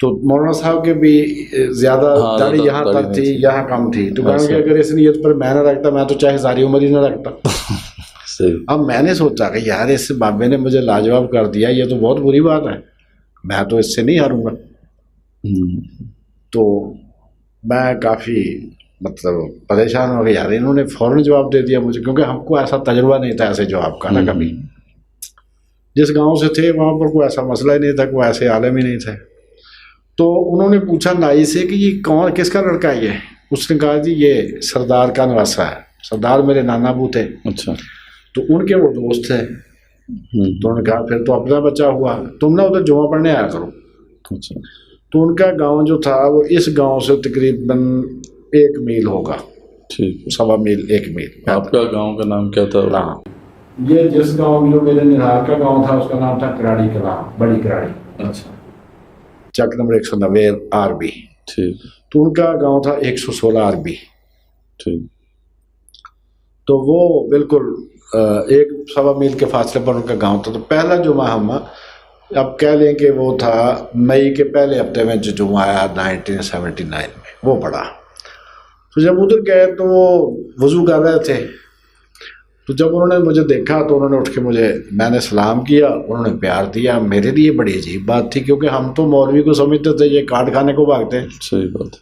تو مولانا صاحب کے بھی زیادہ داڑھی یہاں تک تھی, یہاں کم تھی. تو کہا کہ اگر اس نیت پر میں نہ رکھتا, میں تو چاہے ساری عمر ہی نہ رکھتا. اب میں نے سوچا کہ یار اس بابے نے مجھے لاجواب کر دیا, یہ تو بہت بری بات ہے, میں تو اس سے نہیں ہاروں گا. تو میں کافی مطلب پریشان ہو گیا یار, انہوں نے فوراً جواب دے دیا مجھے, کیونکہ ہم کو ایسا تجربہ نہیں تھا ایسے جواب کا نا کبھی. جس گاؤں سے تھے وہاں پر کوئی ایسا مسئلہ ہی نہیں تھا, کوئی ایسے عالم ہی نہیں تھے. تو انہوں نے پوچھا نائی سے کہ یہ کون, کس کا لڑکا ہے یہ؟ اس نے کہا جی یہ سردار کا نواسا ہے, سردار میرے نانا ابو تھے. اچھا. تو ان کے وہ دوست تھے. تو انہوں نے کہا پھر تو اپنا بچہ ہوا, تم نہ ادھر جمعہ پڑھنے آیا کرو. اچھا. تو ان کا گاؤں جو تھا وہ اس گاؤں سے تقریباً 1 میل ہوگا, 1.25 میل, 1 میل. آپ کا گاؤں کا نام کیا تھا؟ ہاں, یہ جس گاؤں جو میرے نہار کا گاؤں تھا اس کا نام تھا کراڑی کلاں, بڑی کراڑی. اچھا. چک نمبر 190 RB. ٹھیک. تو ان کا گاؤں تھا 116 RB. ٹھیک. تو وہ بالکل 1.25 میل کے فاصلے پر ان کا گاؤں تھا. تو پہلا جمعہ ہم اب کہہ لیں کہ وہ تھا مئی کے پہلے ہفتے میں, جو جمعہ آیا 1979 میں, وہ پڑا. تو جب ادھر گئے تو وہ وضو کر رہے تھے. تو جب انہوں نے مجھے دیکھا تو انہوں نے اٹھ کے میں نے سلام کیا, انہوں نے پیار دیا. میرے لیے بڑی عجیب بات تھی, کیونکہ ہم تو مولوی کو سمجھتے تھے یہ کاٹ کھانے کو بھاگتے ہیں. صحیح بات.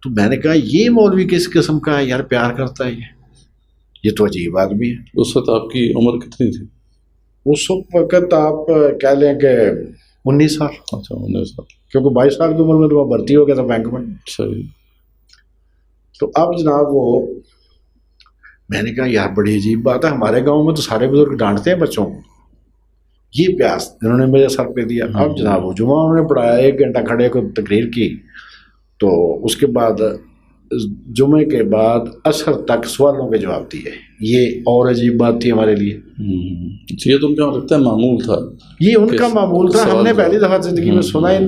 تو میں نے کہا یہ مولوی کس قسم کا ہے یار, پیار کرتا ہے یہ تو عجیب آدمی ہے. اس وقت آپ کی عمر کتنی تھی؟ اس وقت آپ کہہ لیں کہ 19 سال. اچھا 19 سال. کیونکہ 22 سال کی عمر میں تو وہ بھرتی ہو گیا تھا بینک میں. صحیح. تو اب جناب وہ میں نے کہا یار بڑی عجیب بات ہے, ہمارے گاؤں میں تو سارے بزرگ ڈانٹتے ہیں بچوں کو, یہ پیاس انہوں نے میرے سر پہ دیا. اب جناب وہ جمعہ انہوں نے پڑھایا, 1 گھنٹہ کھڑے کو تقریر کی. تو اس کے بعد جمعے کے بعد عصر تک سوالوں کے جواب دیے. یہ اور عجیب بات تھی ہمارے لیے. یہ تو کیا لگتا ہے معمول تھا, یہ ان کا معمول تھا. ہم نے پہلی دفعہ زندگی میں سنا ہی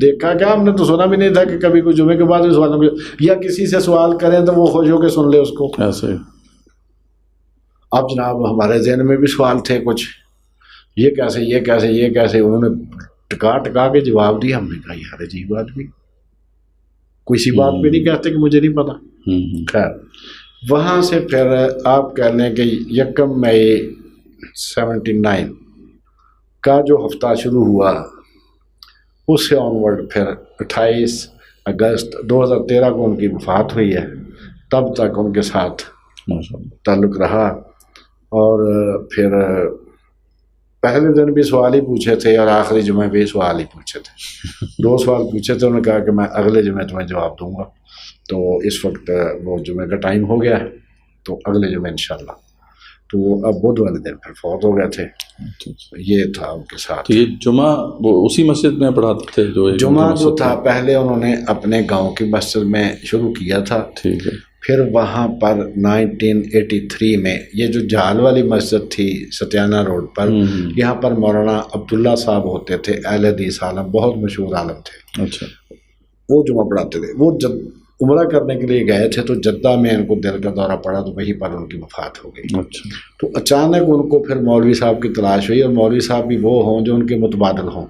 دیکھا, کیا ہم نے تو سنا بھی نہیں تھا کہ کبھی کوئی جمعے کے بعد سوالوں کے, یا کسی سے سوال کریں تو وہ خوش ہو کے سن لے اس کو ایسے. اب جناب ہمارے ذہن میں بھی سوال تھے کچھ, یہ کیسے, یہ کیسے, یہ کیسے. انہوں نے ٹکا ٹکا کے جواب دیا. ہم نے کہا یار عجیب آدمی, کوئی سی بات بھی نہیں کہتے کہ مجھے نہیں پتا. خیر وہاں سے پھر آپ کہہ لیں کہ 1 مئی 79 کا جو ہفتہ شروع ہوا, اس سے آنورڈ پھر 28 اگست 2013 کو ان کی وفات ہوئی ہے. تب تک ان کے ساتھ تعلق رہا. اور پھر پہلے دن بھی سوال ہی پوچھے تھے اور آخری جمعے بھی سوال ہی پوچھے تھے. 2 سوال پوچھے تھے, انہوں نے کہا کہ میں اگلے جمعے تمہیں جواب دوں گا. تو اس وقت وہ جمعے کا ٹائم ہو گیا ہے, تو اگلے جمعے انشاءاللہ. تو وہ اب بدھ والے دن پھر فوت ہو گئے تھے. یہ تھا ان کے ساتھ. تو یہ جمعہ وہ اسی مسجد میں پڑھاتے تھے جو جمعہ جو تھا پہلے انہوں نے اپنے گاؤں کی مسجد میں شروع کیا تھا. ٹھیک ہے. پھر وہاں پر 1983 میں یہ جو جھال والی مسجد تھی ستیانہ روڈ پر, یہاں پر مولانا عبداللہ صاحب ہوتے تھے, اہل حدیث عالم, بہت مشہور عالم تھے. اچھا. وہ جمعہ پڑھاتے تھے. وہ جب عمرہ کرنے کے لیے گئے تھے تو جدہ میں ان کو دل کا دورہ پڑا, تو وہیں پر ان کی وفات ہو گئی. اچھا. تو اچانک ان کو پھر مولوی صاحب کی تلاش ہوئی, اور مولوی صاحب بھی وہ ہوں جو ان کے متبادل ہوں.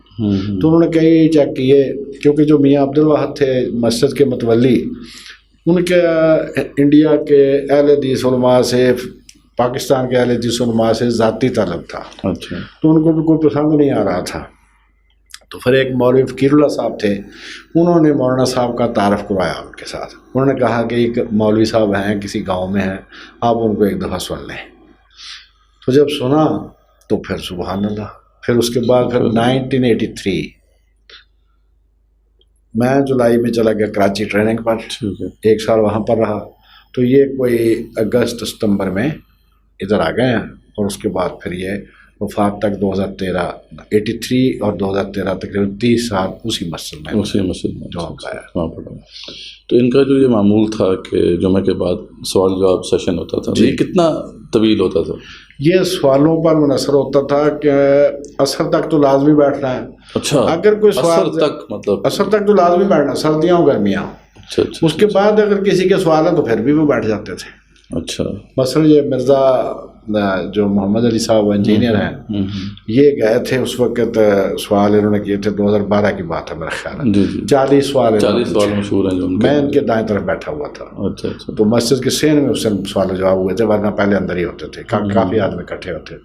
تو انہوں نے کئی چیک کیے, کیونکہ جو میاں عبد الواحد تھے مسجد کے متولی, ان کے انڈیا کے اہل حدیث علماء سے, پاکستان کے اہل حدیث علماء سے ذاتی تعلق تھا. اچھا. تو ان کو بھی کوئی پسند نہیں آ رہا تھا. تو پھر ایک مولوی فقیر اللہ صاحب تھے, انہوں نے مولانا صاحب کا تعارف کروایا ان کے ساتھ. انہوں نے کہا کہ ایک مولوی صاحب ہیں, کسی گاؤں میں ہیں, آپ ان کو ایک دفعہ سن لیں. تو جب سنا تو پھر سبحان اللہ. پھر اس کے بعد پھر 1983 میں جولائی میں چلا گیا کراچی ٹریننگ پر. 1 سال وہاں پر رہا. تو یہ کوئی اگست ستمبر میں ادھر آ گئے ہیں, اور اس کے بعد پھر یہ وفات تک 2013 83 اور 2013 تقریباً 30 سال اسی مسجد میں جواب آیا. تو ان کا جو یہ معمول تھا کہ جمعہ کے بعد سوال جواب سیشن ہوتا تھا, یہ کتنا طویل ہوتا تھا؟ یہ سوالوں پر منحصر ہوتا تھا کہ عصر تک تو لازمی بیٹھنا ہے. اچھا. اگر کوئی سوال مطلب عصر تک تو لازمی بیٹھنا, سردیاں ہو گرمیاں. اس کے بعد اگر کسی کے سوال ہیں تو پھر بھی وہ بیٹھ جاتے تھے. اچھا. مثلا یہ مرزا جو محمد علی صاحب انجینئر ہیں یہ گئے تھے اس وقت, سوال انہوں نے کیے تھے 2012 کی بات ہے میرا خیال ہے, 40 سوال 40 سوال مشہور ہیں جو میں ان کے دائیں طرف بیٹھا ہوا تھا. اچھا تو مسجد کے سین میں اس سے سوال و جواب ہوئے تھے, ورنہ پہلے اندر ہی ہوتے تھے, کافی آدمی اکٹھے ہوتے,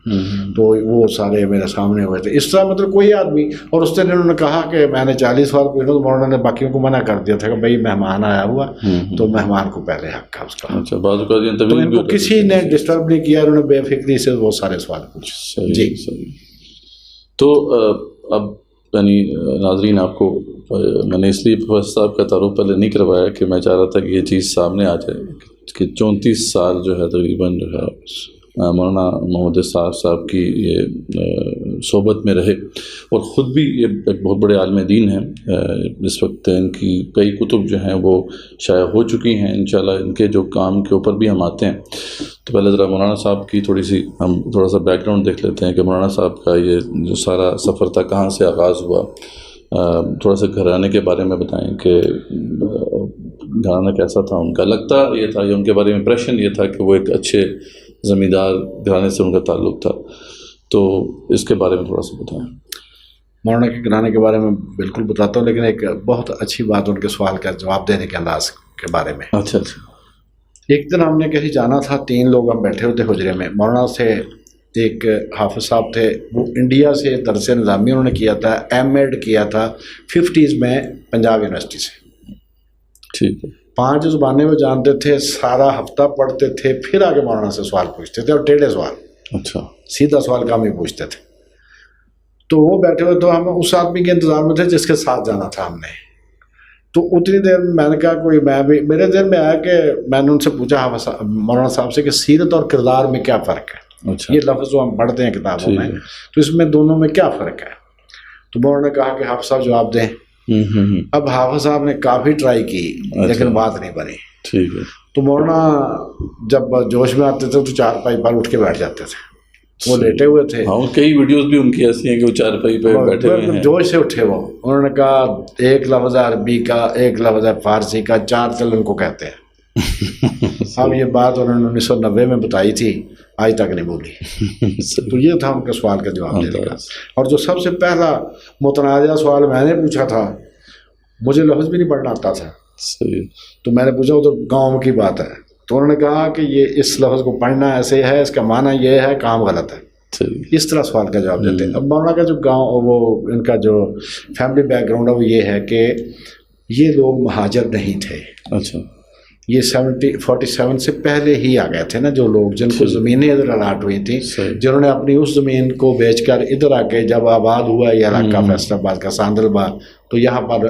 تو وہ سارے میرے سامنے ہوئے تھے. اس طرح مطلب کوئی آدمی, اور اس دن انہوں نے کہا کہ میں نے 40 سوال پوچھا, تو مولانا نے باقیوں کو منع کر دیا تھا کہ بھائی مہمان آیا ہوا تو مہمان کو پہلے حق ہے اس کا. اچھا, بعض اوقات تو ان کو کسی نے ڈسٹرب نہیں کیا, انہوں نے بے فکری سے وہ سارے سوال پوچھے. جی تو اب یعنی ناظرین آپ کو میں نے اس لیے پروفیسر صاحب کا تعارف پہلے نہیں کروایا کہ میں چاہ رہا تھا کہ یہ چیز سامنے آ جائے کہ 34 سال جو ہے تقریباً جو ہے مولانا محمد اسحاق صاحب کی یہ صحبت میں رہے, اور خود بھی یہ ایک بہت بڑے عالم دین ہیں. اس وقت ان کی کئی کتب جو ہیں وہ شائع ہو چکی ہیں. انشاءاللہ ان کے جو کام کے اوپر بھی ہم آتے ہیں. تو پہلے ذرا مولانا صاحب کی ہم تھوڑا سا بیک گراؤنڈ دیکھ لیتے ہیں کہ مولانا صاحب کا یہ جو سارا سفر تھا کہاں سے آغاز ہوا. تھوڑا سا گھرانے کے بارے میں بتائیں کہ گھرانہ کیسا تھا ان کا. لگتا یہ تھا, یا ان کے بارے میں امپریشن یہ تھا کہ وہ ایک اچھے زمیندار گھرانے سے ان کا تعلق تھا, تو اس کے بارے میں تھوڑا سا بتائیں. مولانا کے گھرانے کے بارے میں بالکل بتاتا ہوں, لیکن ایک بہت اچھی بات ان کے سوال کا جواب دینے کے انداز کے بارے میں. اچھا. ایک دن ہم نے کہیں جانا تھا, 3 لوگ ہم بیٹھے ہوتے حجرے میں. مولانا سے ایک حافظ صاحب تھے, وہ انڈیا سے درس نظامی انہوں نے کیا تھا, M.Ed کیا تھا 50s میں پنجاب یونیورسٹی سے. ٹھیک ہے. 5 زبانیں وہ جانتے تھے, سارا ہفتہ پڑھتے تھے, پھر آگے مولانا سے سوال پوچھتے تھے, اور ٹیڑھے سوال. اچھا. سیدھا سوال کام ہی پوچھتے تھے. تو وہ بیٹھے ہوئے, تو ہم اس آدمی کے انتظار میں تھے جس کے ساتھ جانا تھا ہم نے. تو اتنی دیر میں نے کہا کوئی, میں بھی میرے ذہن میں آیا کہ میں نے ان سے پوچھا مولانا صاحب سے کہ سیرت اور کردار میں کیا فرق ہے. اچھا. یہ لفظ جو ہم پڑھتے ہیں کتابوں میں, تو اس میں دونوں میں کیا فرق ہے. تو مولانا نے کہا کہ حافظ صاحب جواب دیں. اب حافظ صاحب نے کافی ٹرائی کی, لیکن بات نہیں بنی. ٹھیک ہے. تو مولانا جب جوش میں آتے تھے تو 4 پائی پر اٹھ کے بیٹھ جاتے تھے. وہ لیٹے ہوئے تھے. ہاں, کئی ویڈیوز بھی ان کی ایسی ہیں کہ وہ 4 پائی پہ بیٹھے ہوئے ہیں. جوش سے اٹھے وہ, انہوں نے کہا ایک لفظ ہے عربی کا, ایک لفظ ہے فارسی کا, 4 چلن کو کہتے ہیں. اب یہ بات انہوں نے 1990 میں بتائی تھی, آج تک نہیں بولی. تو یہ تھا ان کے سوال کا جواب دینے کا. اور جو سب سے پہلا متنازع سوال میں نے پوچھا تھا, مجھے لفظ بھی نہیں پڑھنا آتا تھا. تو میں نے پوچھا وہ تو گاؤں کی بات ہے. تو انہوں نے کہا کہ یہ اس لفظ کو پڑھنا ایسے ہے, اس کا معنی یہ ہے, کام غلط ہے. اس طرح سوال کا جواب دیتے ہیں. اب مولانا کا جو گاؤں, وہ ان کا جو فیملی بیک گراؤنڈ ہے وہ یہ ہے کہ یہ لوگ مہاجر نہیں تھے. اچھا. یہ 47 سے پہلے ہی آ گئے تھے نا, جو لوگ جن کو زمینیں ادھر الاٹ ہوئی تھیں, جنہوں نے اپنی اس زمین کو بیچ کر ادھر آ کے جب آباد ہوا یہ علاقہ فیصل آباد کا, ساندل باغ, تو یہاں پر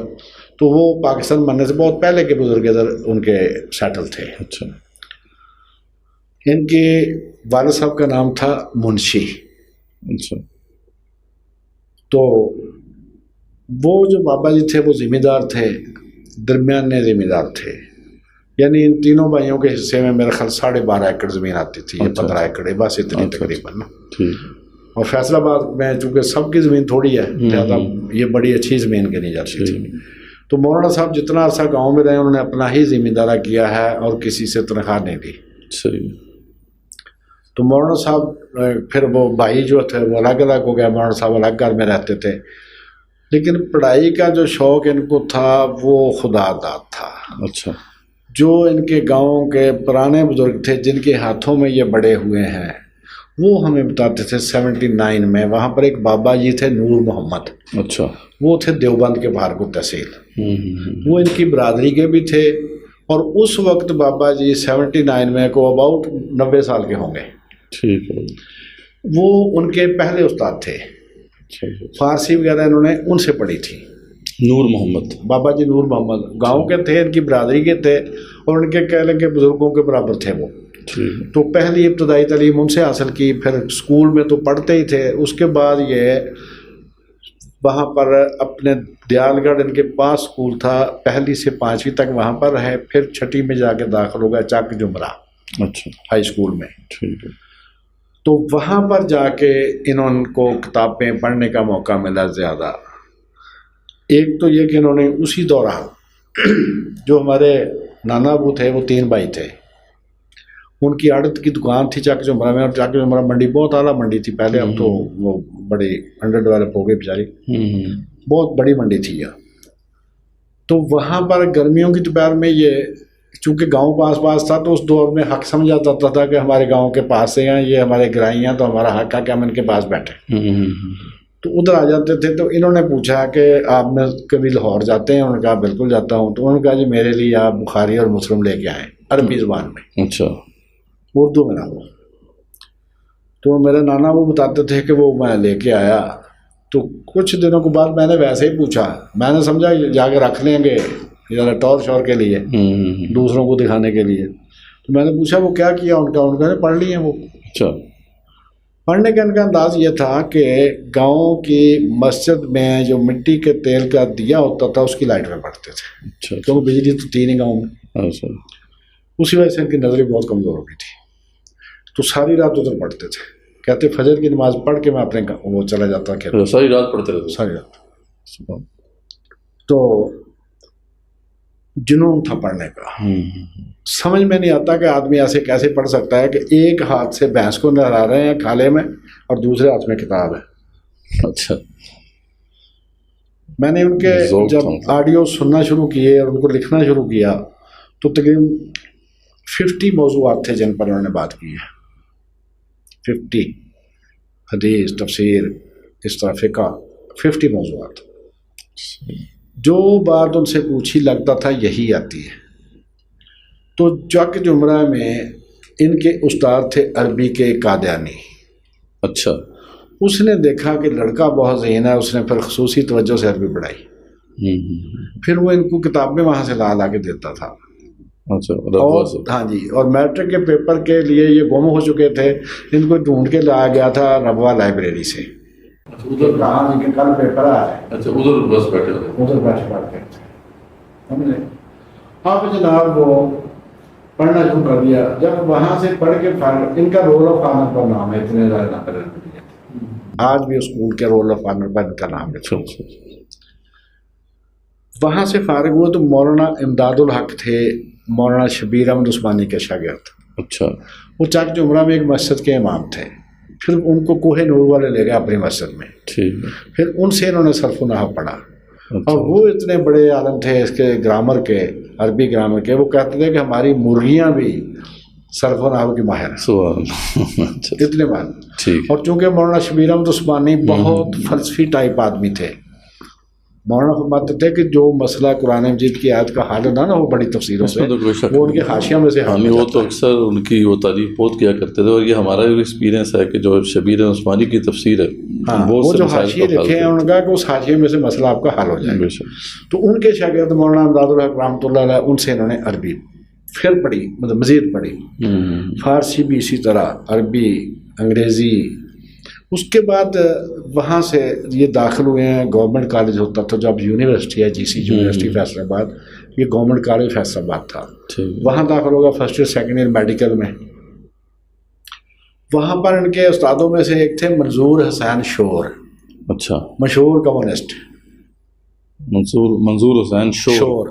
تو وہ پاکستان بننے سے بہت پہلے کے بزرگ ادھر ان کے سیٹل تھے. اچھا. ان کے والد صاحب کا نام تھا منشی. اچھا. تو وہ جو بابا جی تھے وہ ذمہ دار تھے, درمیانے ذمہ دار تھے. یعنی ان تینوں بھائیوں کے حصے میں میرا خیال 12.5 ایکڑ زمین آتی تھی, یا 15 ایکڑ, بس اتنی تقریباً. اور فیصل آباد میں چونکہ سب کی زمین تھوڑی ہے, لہٰذا یہ بڑی اچھی زمین گنی جاتی تھی. تو مولانا صاحب جتنا عرصہ گاؤں میں رہے انہوں نے اپنا ہی ذمہ دارہ کیا ہے, اور کسی سے تنخواہ نہیں دی. تو مولانا صاحب پھر وہ بھائی جو تھے وہ الگ الگ ہو گیا, مولانا صاحب الگ گھر میں رہتے تھے. لیکن پڑھائی کا جو شوق ان کو تھا وہ خدا داد تھا. اچھا. جو ان کے گاؤں کے پرانے بزرگ تھے جن کے ہاتھوں میں یہ بڑے ہوئے ہیں, وہ ہمیں بتاتے تھے 79 میں وہاں پر ایک بابا جی تھے نور محمد. اچھا. وہ تھے دیوبند کے بھارگو تحصیل. وہ ان کی برادری کے بھی تھے, اور اس وقت بابا جی 79 میں کو اباؤٹ 90 سال کے ہوں گے. ٹھیک ہے. وہ ان کے پہلے استاد تھے. فارسی وغیرہ انہوں نے ان سے پڑھی تھی. نور محمد, بابا جی نور محمد گاؤں کے تھے, ان کی برادری کے تھے, اور ان کے کہہ لیں کہ بزرگوں کے برابر تھے وہ. تو پہلی ابتدائی تعلیم ان سے حاصل کی, پھر اسکول میں تو پڑھتے ہی تھے. اس کے بعد یہ وہاں پر اپنے دیال گڑھ ان کے پاس اسکول تھا, 1 سے 5ویں تک وہاں پر رہے, پھر 6 میں جا کے داخل ہو گیا چک جمرہ ہائی اسکول میں. ٹھیک ہے. تو وہاں پر جا کے انہوں کو کتابیں پڑھنے کا موقع ملا زیادہ. ایک تو یہ کہ انہوں نے اسی دوران جو ہمارے نانا ابو تھے وہ 3 بھائی تھے, ان کی عادت کی دکان تھی چاک جمرہ میں، اور چاک جمرہ منڈی بہت اعلیٰ منڈی تھی پہلے، اب تو وہ بڑی انڈر ڈیولپ ہو گئی بیچاری، بہت بڑی منڈی تھی یہ. تو وہاں پر گرمیوں کی دوپہر میں یہ چونکہ گاؤں پاس پاس تھا تو اس دور میں حق سمجھا جاتا تھا کہ ہمارے گاؤں کے پاس سے ہیں، یہ ہمارے گرائی ہیں تو ہمارا حق ہے کہ ہم ان کے پاس بیٹھیں. تو ادھر آ جاتے تھے. تو انہوں نے پوچھا کہ آپ میں کبھی لاہور جاتے ہیں؟ انہوں نے کہا بالکل جاتا ہوں. تو انہوں نے کہا جی میرے لیے آپ بخاری اور مسلم لے کے آئیں عربی زبان میں. اچھا. اردو میں نہ ہو. تو میرے نانا وہ بتاتے تھے کہ وہ میں لے کے آیا. تو کچھ دنوں کے بعد میں نے ویسے ہی پوچھا، میں نے سمجھا جا کے رکھ لیں گے ٹور شور کے لیے، دوسروں کو دکھانے کے لیے. تو میں نے پوچھا وہ کیا کیا ان کا نے پڑھ لی ہیں وہ. اچھا. پڑھنے کا ان کا انداز یہ تھا کہ گاؤں کی مسجد میں جو مٹی کے تیل کا دیا ہوتا تھا اس کی لائٹ میں پڑھتے تھے. اچھا. کیونکہ بجلی تو تھی نہیں گاؤں میں. اسی وجہ سے ان کی نظریں بہت کمزور ہو گئی تھی. تو ساری رات ادھر پڑھتے تھے. کہتے فجر کی نماز پڑھ کے میں اپنے وہ چلا جاتا کہ ساری رات پڑھتے رہتے. ساری رات. تو جنون تھا پڑھنے کا. سمجھ میں نہیں آتا کہ آدمی ایسے کیسے پڑھ سکتا ہے کہ ایک ہاتھ سے بھینس کو نہلا رہے ہیں کھالے میں اور دوسرے ہاتھ میں کتاب ہے. اچھا. میں نے ان کے جب آڈیو سننا شروع کیے اور ان کو لکھنا شروع کیا تو تقریباً 50 موضوعات تھے جن پر انہوں نے بات کی ہے. 50 حدیث، تفسیر، اس طرح فقہ، 50 موضوعات. جو بات ان سے پوچھی لگتا تھا یہی آتی ہے. تو چک جمرہ میں ان کے استاد تھے عربی کے قادیانی. اچھا. اس نے دیکھا کہ لڑکا بہت ذہین ہے، اس نے پھر خصوصی توجہ سے عربی پڑھائی. پھر وہ ان کو کتابیں وہاں سے لا کے دیتا تھا. اچھا. اور ہاں جی، اور میٹرک کے پیپر کے لیے یہ گم ہو چکے تھے. ان کو ڈھونڈ کے لایا گیا تھا ربوہ لائبریری سے. ادھر کہاں جی کہ کل پیپر آیا ہے. اچھا. ادھر بس بیٹھے ہوئے، ادھر بیٹھ پڑھتے تھے. سمجھے آپ جناب وہ پڑھنا شروع کر دیا. جب وہاں سے پڑھ کے ان کا رول آف آنر پر نام ہے، اتنے زیادہ نہ آج بھی اسکول کے رول آف آنر پر ان کا نام ہے. وہاں سے فارغ ہوئے تو مولانا امداد الحق تھے، مولانا شبیر احمد عثمانی کے شاگرد. اچھا. وہ چک جمرہ میں ایک مسجد کے امام تھے. پھر ان کو کوہ نور والے لے گئے اپنی مسجد میں. پھر ان سے انہوں نے صرف و نحو پڑھا. اور وہ اتنے بڑے عالم تھے اس کے گرامر کے، عربی گرامر کے. وہ کہتے تھے کہ ہماری مرغیاں بھی صرف و نحو کی ماہر ہیں. اتنے بات. اور چونکہ مولانا شبیر احمد عثمانی بہت فلسفی ٹائپ آدمی تھے، مولانا فرماتے تھے کہ جو مسئلہ قرآن مجید کی آیت کا حل ہونا نا وہ بڑی تفسیروں سے وہ ان کے حاشیہ میں سے حل. وہ تو اکثر ان کی وہ تعریف بہت کیا کرتے تھے. اور یہ ہمارا بھی ایکسپیرینس ہے کہ جو شبیر عثمانی کی تفسیر ہے وہ جو حاشیے لکھے ہیں انہوں نے کہا کہ اس حاشیے میں سے مسئلہ آپ کا حل ہو جائے. تو ان کے شاگرد مولانا امداد الحق رحمۃ اللہ علیہ، ان سے انہوں نے عربی پھر پڑھی، مطلب مزید پڑھی. فارسی بھی اسی طرح، عربی، انگریزی. اس کے بعد وہاں سے یہ داخل ہوئے ہیں گورنمنٹ کالج ہوتا تھا جو اب یونیورسٹی ہے، جی سی یونیورسٹی فیصل آباد. یہ گورنمنٹ کالج فیصل آباد تھا. وہاں داخل ہوگا first year second year medical میں. وہاں پر ان کے استادوں میں سے ایک تھے منظور حسین شور. اچھا. مشہور کمیونسٹ منظور حسین شور.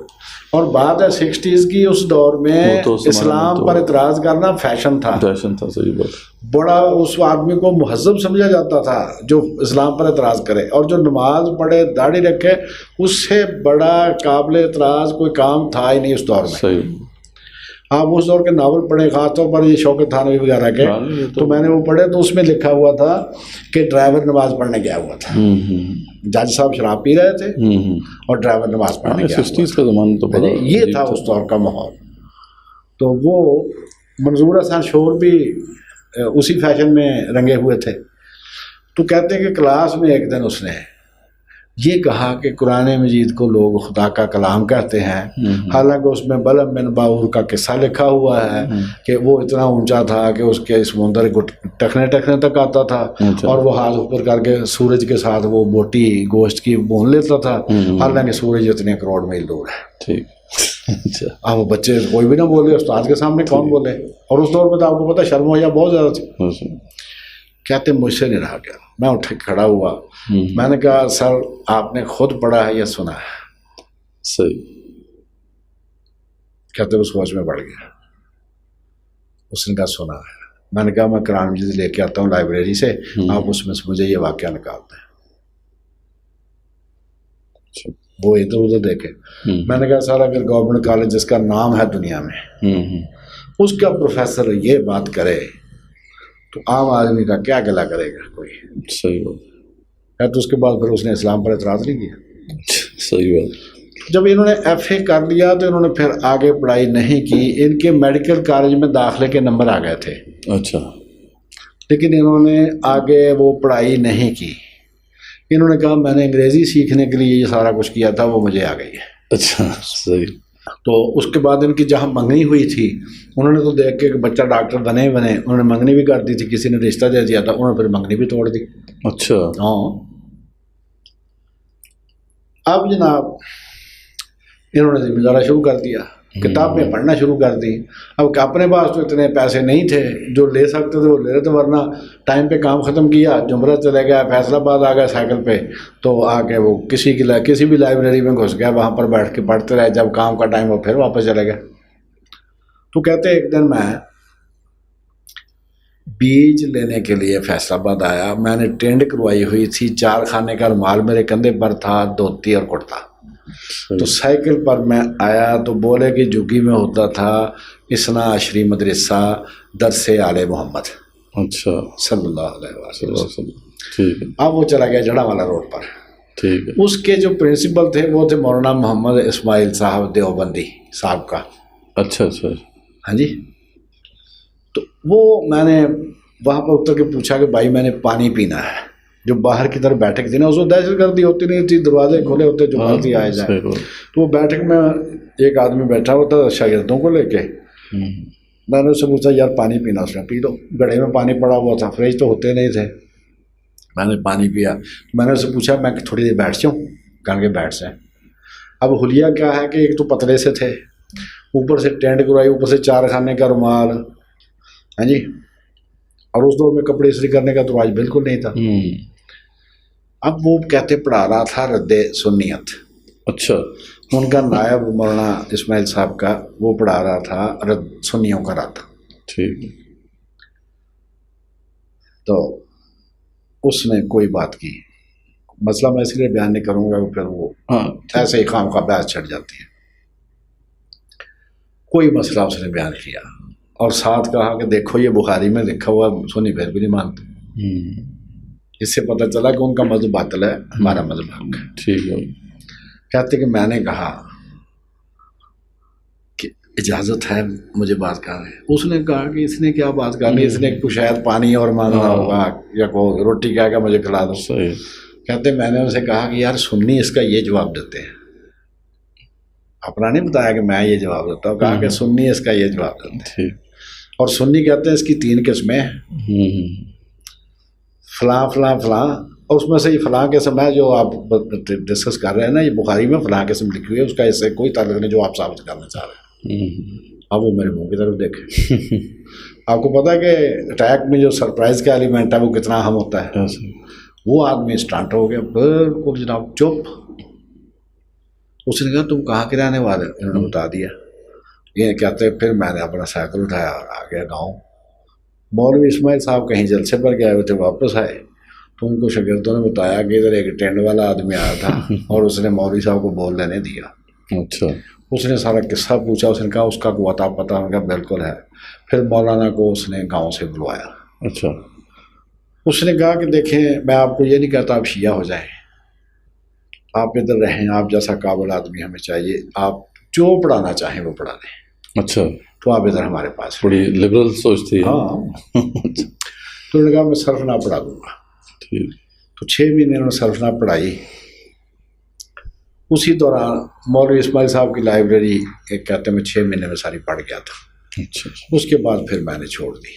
اور بات ہے 60s کی. اس دور میں اسلام پر اعتراض کرنا فیشن تھا. صحیح بات. بڑا اس آدمی کو مہذب سمجھا جاتا تھا جو اسلام پر اعتراض کرے، اور جو نماز پڑھے داڑھی رکھے اس سے بڑا قابل اعتراض کوئی کام تھا ہی نہیں اس دور میں. صحیح. آپ اس دور کے ناول پڑھے، خاص طور پر یہ شوکت تھانوی وغیرہ کے، تو میں نے وہ پڑھے تو اس میں لکھا ہوا تھا کہ ڈرائیور نماز پڑھنے گیا ہوا تھا. جج صاحب شراب پی رہے تھے اور ڈرائیور نماز پڑھنے گیا. 60s کا زمانہ تو یہ تھا اس دور کا ماحول. تو وہ منظور حسین شور بھی اسی فیشن میں رنگے ہوئے تھے. تو کہتے ہیں کہ کلاس میں ایک دن اس نے یہ کہا کہ قرآن مجید کو لوگ خدا کا کلام کہتے ہیں، حالانکہ اس میں بلم بن باور کا قصہ لکھا ہوا ہے کہ وہ اتنا اونچا تھا کہ اس کے سمندر کو ٹکنے تک آتا تھا، اور وہ ہاتھ اوپر کر کے سورج کے ساتھ وہ بوٹی گوشت کی بھون لیتا تھا، حالانکہ سورج اتنے کروڑ میل دور ہے. اب وہ بچے کوئی بھی نہ بولے، استاد کے سامنے کون بولے. اور اس دور میں تو آپ کو پتا شرم و حیا بہت زیادہ تھی. کہتے مجھ سے نہیں رہا گیا. میں اٹھ کے کھڑا ہوا. میں نے کہا سر آپ نے خود پڑھا ہے یا سنا ہے؟ صحیح. کہتے وہ سوچ میں پڑ گیا. اس نے کہا سنا ہے. میں نے کہا میں قرآن مجید لے کے آتا ہوں لائبریری سے, آپ اس میں سے مجھے یہ واقعہ نکال دیں. وہ ادھر ادھر دیکھے. میں نے کہا سر اگر گورنمنٹ کالج جس کا نام ہے دنیا میں اس کا پروفیسر یہ بات کرے تو عام آدمی کا کیا گلا کرے گا کوئی. صحیح بات. تو اس کے بعد پھر اس نے اسلام پر اعتراض نہیں کیا. صحیح بات. جب انہوں نے ایف اے کر لیا تو انہوں نے پھر آگے پڑھائی نہیں کی. ان کے میڈیکل کالج میں داخلے کے نمبر آ گئے تھے. اچھا. لیکن انہوں نے آگے وہ پڑھائی نہیں کی. انہوں نے کہا میں نے انگریزی سیکھنے کے لیے یہ سارا کچھ کیا تھا وہ مجھے آ گئی ہے. اچھا صحیح. تو اس کے بعد ان کی جہاں منگنی ہوئی تھی انہوں نے تو دیکھ کے کہ بچہ ڈاکٹر بنے انہوں نے منگنی بھی کر دی تھی. کسی نے رشتہ دے دیا تھا, انہوں نے پھر منگنی بھی توڑ دی. اچھا. ہاں. اب جناب انہوں نے ذمہ دارا شروع کر دیا, کتابیں پڑھنا شروع کر دی. اب اپنے پاس تو اتنے پیسے نہیں تھے, جو لے سکتے تھے وہ لے رہے تھے, ورنہ ٹائم پہ کام ختم کیا, جمرہ چلے گیا, فیصل آباد آ گیا سائیکل پہ, تو آ کے وہ کسی بھی لائبریری میں گھس گیا, وہاں پر بیٹھ کے پڑھتے رہے. جب کام کا ٹائم ہو پھر واپس چلے گئے. تو کہتے ایک دن میں بیج لینے کے لیے فیصل آباد آیا. میں نے ٹینڈ کروائی ہوئی تھی, 4 خانے کا رومال میرے کندھے پر تھا, دھوتی اور کرتا. تو سائیکل پر میں آیا تو بولے کہ جھگی میں ہوتا تھا اسنا عشری مدرسہ درس آل محمد. اچھا. صلی اللہ علیہ وسلم. ٹھیک ہے. اب وہ چلا گیا جڑا والا روڈ پر. ٹھیک ہے. اس کے جو پرنسپل تھے وہ تھے مولانا محمد اسماعیل صاحب دیوبندی صاحب کا. اچھا اچھا. ہاں جی. تو وہ میں نے وہاں پر اتر کے پوچھا کہ بھائی میں نے پانی پینا ہے. جو باہر کی طرف بیٹھک تھی نا, اس میں دہشت گردی ہوتی نہیں تھی, دروازے کھلے ہوتے جو مرضی آئے جائے. تو وہ بیٹھک میں ایک آدمی بیٹھا ہوا تھا شاگردوں کو لے کے. میں نے اس سے پوچھا یار پانی پینا, اس نے پی لو. گڑھے میں پانی پڑا ہوا تھا, فریج تو ہوتے نہیں تھے. میں نے پانی پیا. میں نے اس سے پوچھا میں تھوڑی دیر بیٹھ جاؤں, کہنے کے بیٹھ جائیں. اب حلیہ کیا ہے کہ ایک تو پتلے سے تھے, اوپر سے ٹینٹ کروائی, اوپر سے 4 خانے کا رومال. ہاں جی. اور اس دور میں کپڑے استری کرنے کا تو آج بالکل نہیں تھا. اب وہ کہتے پڑھا رہا تھا رد سنیت. اچھا. ان کا نائب مولانا اسماعیل صاحب کا, وہ پڑھا رہا تھا رد سنیوں کا رد. ٹھیک. تو اس نے کوئی بات کی. مسئلہ میں اس لیے بیان نہیں کروں گا کہ پھر وہ ایسے ہی خام خواہ بحث چھڑ جاتی ہے. کوئی مسئلہ اس نے بیان کیا اور ساتھ کہا کہ دیکھو یہ بخاری میں لکھا ہوا, سنی پھر بھی نہیں مانتے. اس سے پتہ چلا کہ ان کا مذہب باطل ہے, ہمارا مذہب حق ہے. ٹھیک ہے. کہتے کہ میں نے کہا کہ اجازت ہے مجھے بات کرنے. اس نے کہا کہ اس نے کیا بات کرنی, اس نے کچھ شاید پانی اور مانگنا ہوگا یا کوئی روٹی کہہ کے مجھے کھلا دو. کہتے میں نے اسے کہا کہ یار سنی اس کا یہ جواب دیتے ہیں, اپنا نہیں بتایا کہ میں یہ جواب دیتا ہوں, کہا کہ سنی اس کا یہ جواب دیتے ہیں. اور سنی کہتے ہیں اس کی 3 قسمیں ہیں, فلاں فلاں فلاں, اور اس میں سے یہ فلاں قسم ہے جو آپ ڈسکس کر رہے ہیں نا, یہ بخاری میں فلاں قسم لکھی ہوئی ہے, اس کا اس سے کوئی تعلق نہیں جو آپ ثابت کرنا چاہ رہے ہیں. اب وہ میرے منہ کی طرف دیکھے. آپ کو پتا ہے کہ اٹیک میں جو سرپرائز کا ایلیمنٹ ہے وہ کتنا اہم ہوتا ہے. وہ آدمی اسٹارٹ ہو گیا بالکل جناب چپ. اس نے کہا تم کہاں کے رہنے والے, انہوں نے بتا دیا. یہ کہتے پھر میں نے اپنا سائیکل اٹھایا اور آ گیا گاؤں. مولوی اسماعیل صاحب کہیں جلسے پر گئے ہوئے تھے, واپس آئے تو ان کو شاگردوں نے بتایا کہ ادھر ایک ٹینڈ والا آدمی آیا تھا اور اس نے مولوی صاحب کو بول لینے دیا. اچھا. اس نے سارا قصہ پوچھا. اس نے کہا اس کا کوئی عطا پتہ, ان کا بالکل ہے. پھر مولانا کو اس نے گاؤں سے بلوایا. اچھا. اس نے کہا کہ دیکھیں میں آپ کو یہ نہیں کہتا آپ شیعہ ہو جائیں, آپ ادھر رہیں, آپ جیسا قابل آدمی ہمیں چاہیے, آپ جو پڑھانا چاہیں وہ پڑھا لیں. اچھا. تو آپ ادھر ہمارے پاس بڑی لبرل سوچ تھی. ہاں. تو انہوں نے کہا میں صرف نہ پڑھا دوں گا. تو 6 مہینے انہوں نے صرف نہ پڑھائی. اسی دوران مولوی اسماعیل صاحب کی لائبریری کہتے میں 6 مہینے میں ساری پڑھ گیا تھا. اچھا. اس کے بعد پھر میں نے چھوڑ دی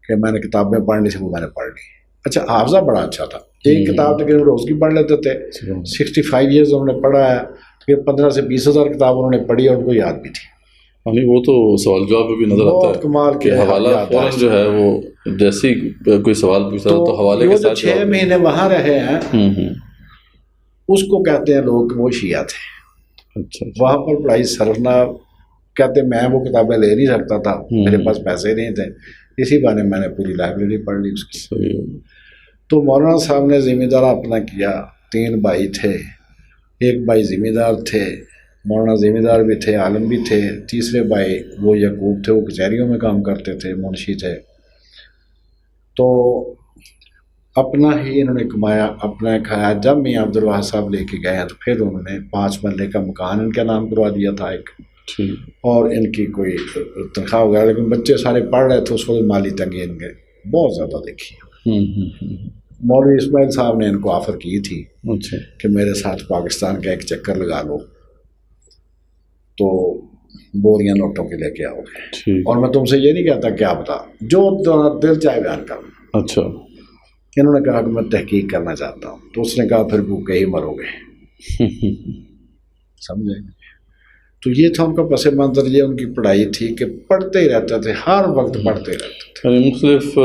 کہ میں نے کتابیں پڑھنی تھی, وہ میں نے پڑھ لی. اچھا حافظہ بڑا اچھا تھا, ایک کتاب تقریباً روز کی پڑھ لیتے تھے. 65 ایئرز انہوں نے پڑھا ہے, تقریباً 15 سے 20 ہزار کتاب انہوں نے پڑھی اور ان کو یاد بھی تھی. یعنی وہ تو سوال جواب میں بھی نظر آتا ہے کمال کہ حوالہ فوراً جو ہے وہ جیسے کوئی سوال پوچھتا تو حوالے کے ساتھ. 6 مہینے وہاں رہے ہیں اس کو کہتے ہیں لوگ کہ وہ شیعہ تھے. اچھا. وہاں پر پڑھائی صرف نہ کہتے میں وہ کتابیں لے نہیں سکتا تھا, میرے پاس پیسے نہیں تھے, اسی بہانے میں نے پوری لائبریری پڑھ لی اس کی. تو مولانا صاحب نے ذمہ دار اپنا کیا. 3 بھائی تھے, ایک بھائی ذمہ دار تھے, مولانا ذمہ دار بھی تھے, عالم بھی تھے. تیسرے بھائی وہ یعقوب تھے, وہ کچہریوں میں کام کرتے تھے, منشی تھے. تو اپنا ہی انہوں نے کمایا, اپنا کھایا. جب میاں عبد الواحد صاحب لے کے گئے ہیں تو پھر انہوں نے 5 مرلے کا مکان ان کے نام کروا دیا تھا ایک, اور ان کی کوئی تنخواہ وغیرہ. لیکن بچے سارے پڑھ رہے تھے, اس وقت مالی تنگی ان کے بہت زیادہ دیکھی. مولوی اسماعیل صاحب نے ان کو آفر کی تھی کہ میرے ساتھ پاکستان کا ایک چکر لگا لو تو بوریاں نوٹوں کے لے کے آؤ گے, اور میں تم سے یہ نہیں کہتا کیا بتا, جو دل چاہے بیان کر. اچھا. انہوں نے کہا کہ میں تحقیق کرنا چاہتا ہوں. تو اس نے کہا پھر بھوکے ہی مرو گے. سمجھے. تو یہ تھا ان کا پس منظر. یہ ان کی پڑھائی تھی کہ پڑھتے ہی رہتے تھے, ہر وقت پڑھتے رہتے تھے. مختلف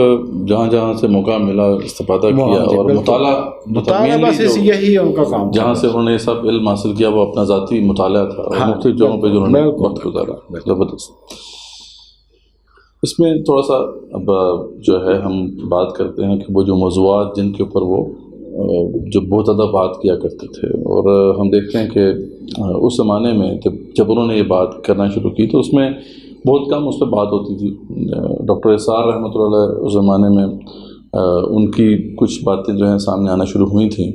جہاں جہاں سے موقع ملا استفادہ کیا, اور مطالعہ بس یہی ان کا کام. جہاں سے انہوں نے سب علم حاصل کیا وہ اپنا ذاتی مطالعہ تھا, اور مختلف جگہوں پہ جو انہوں نے وقت گزارا. زبردست. اس میں تھوڑا سا اب جو ہے ہم بات کرتے ہیں کہ وہ جو موضوعات جن کے اوپر وہ جو بہت زیادہ بات کیا کرتے تھے, اور ہم دیکھتے ہیں کہ اس زمانے میں جب انہوں نے یہ بات کرنا شروع کی تو اس میں بہت کم اس پہ بات ہوتی تھی. ڈاکٹر اسرار رحمۃ اللہ علیہ اس زمانے میں ان کی کچھ باتیں جو ہیں سامنے آنا شروع ہوئی تھیں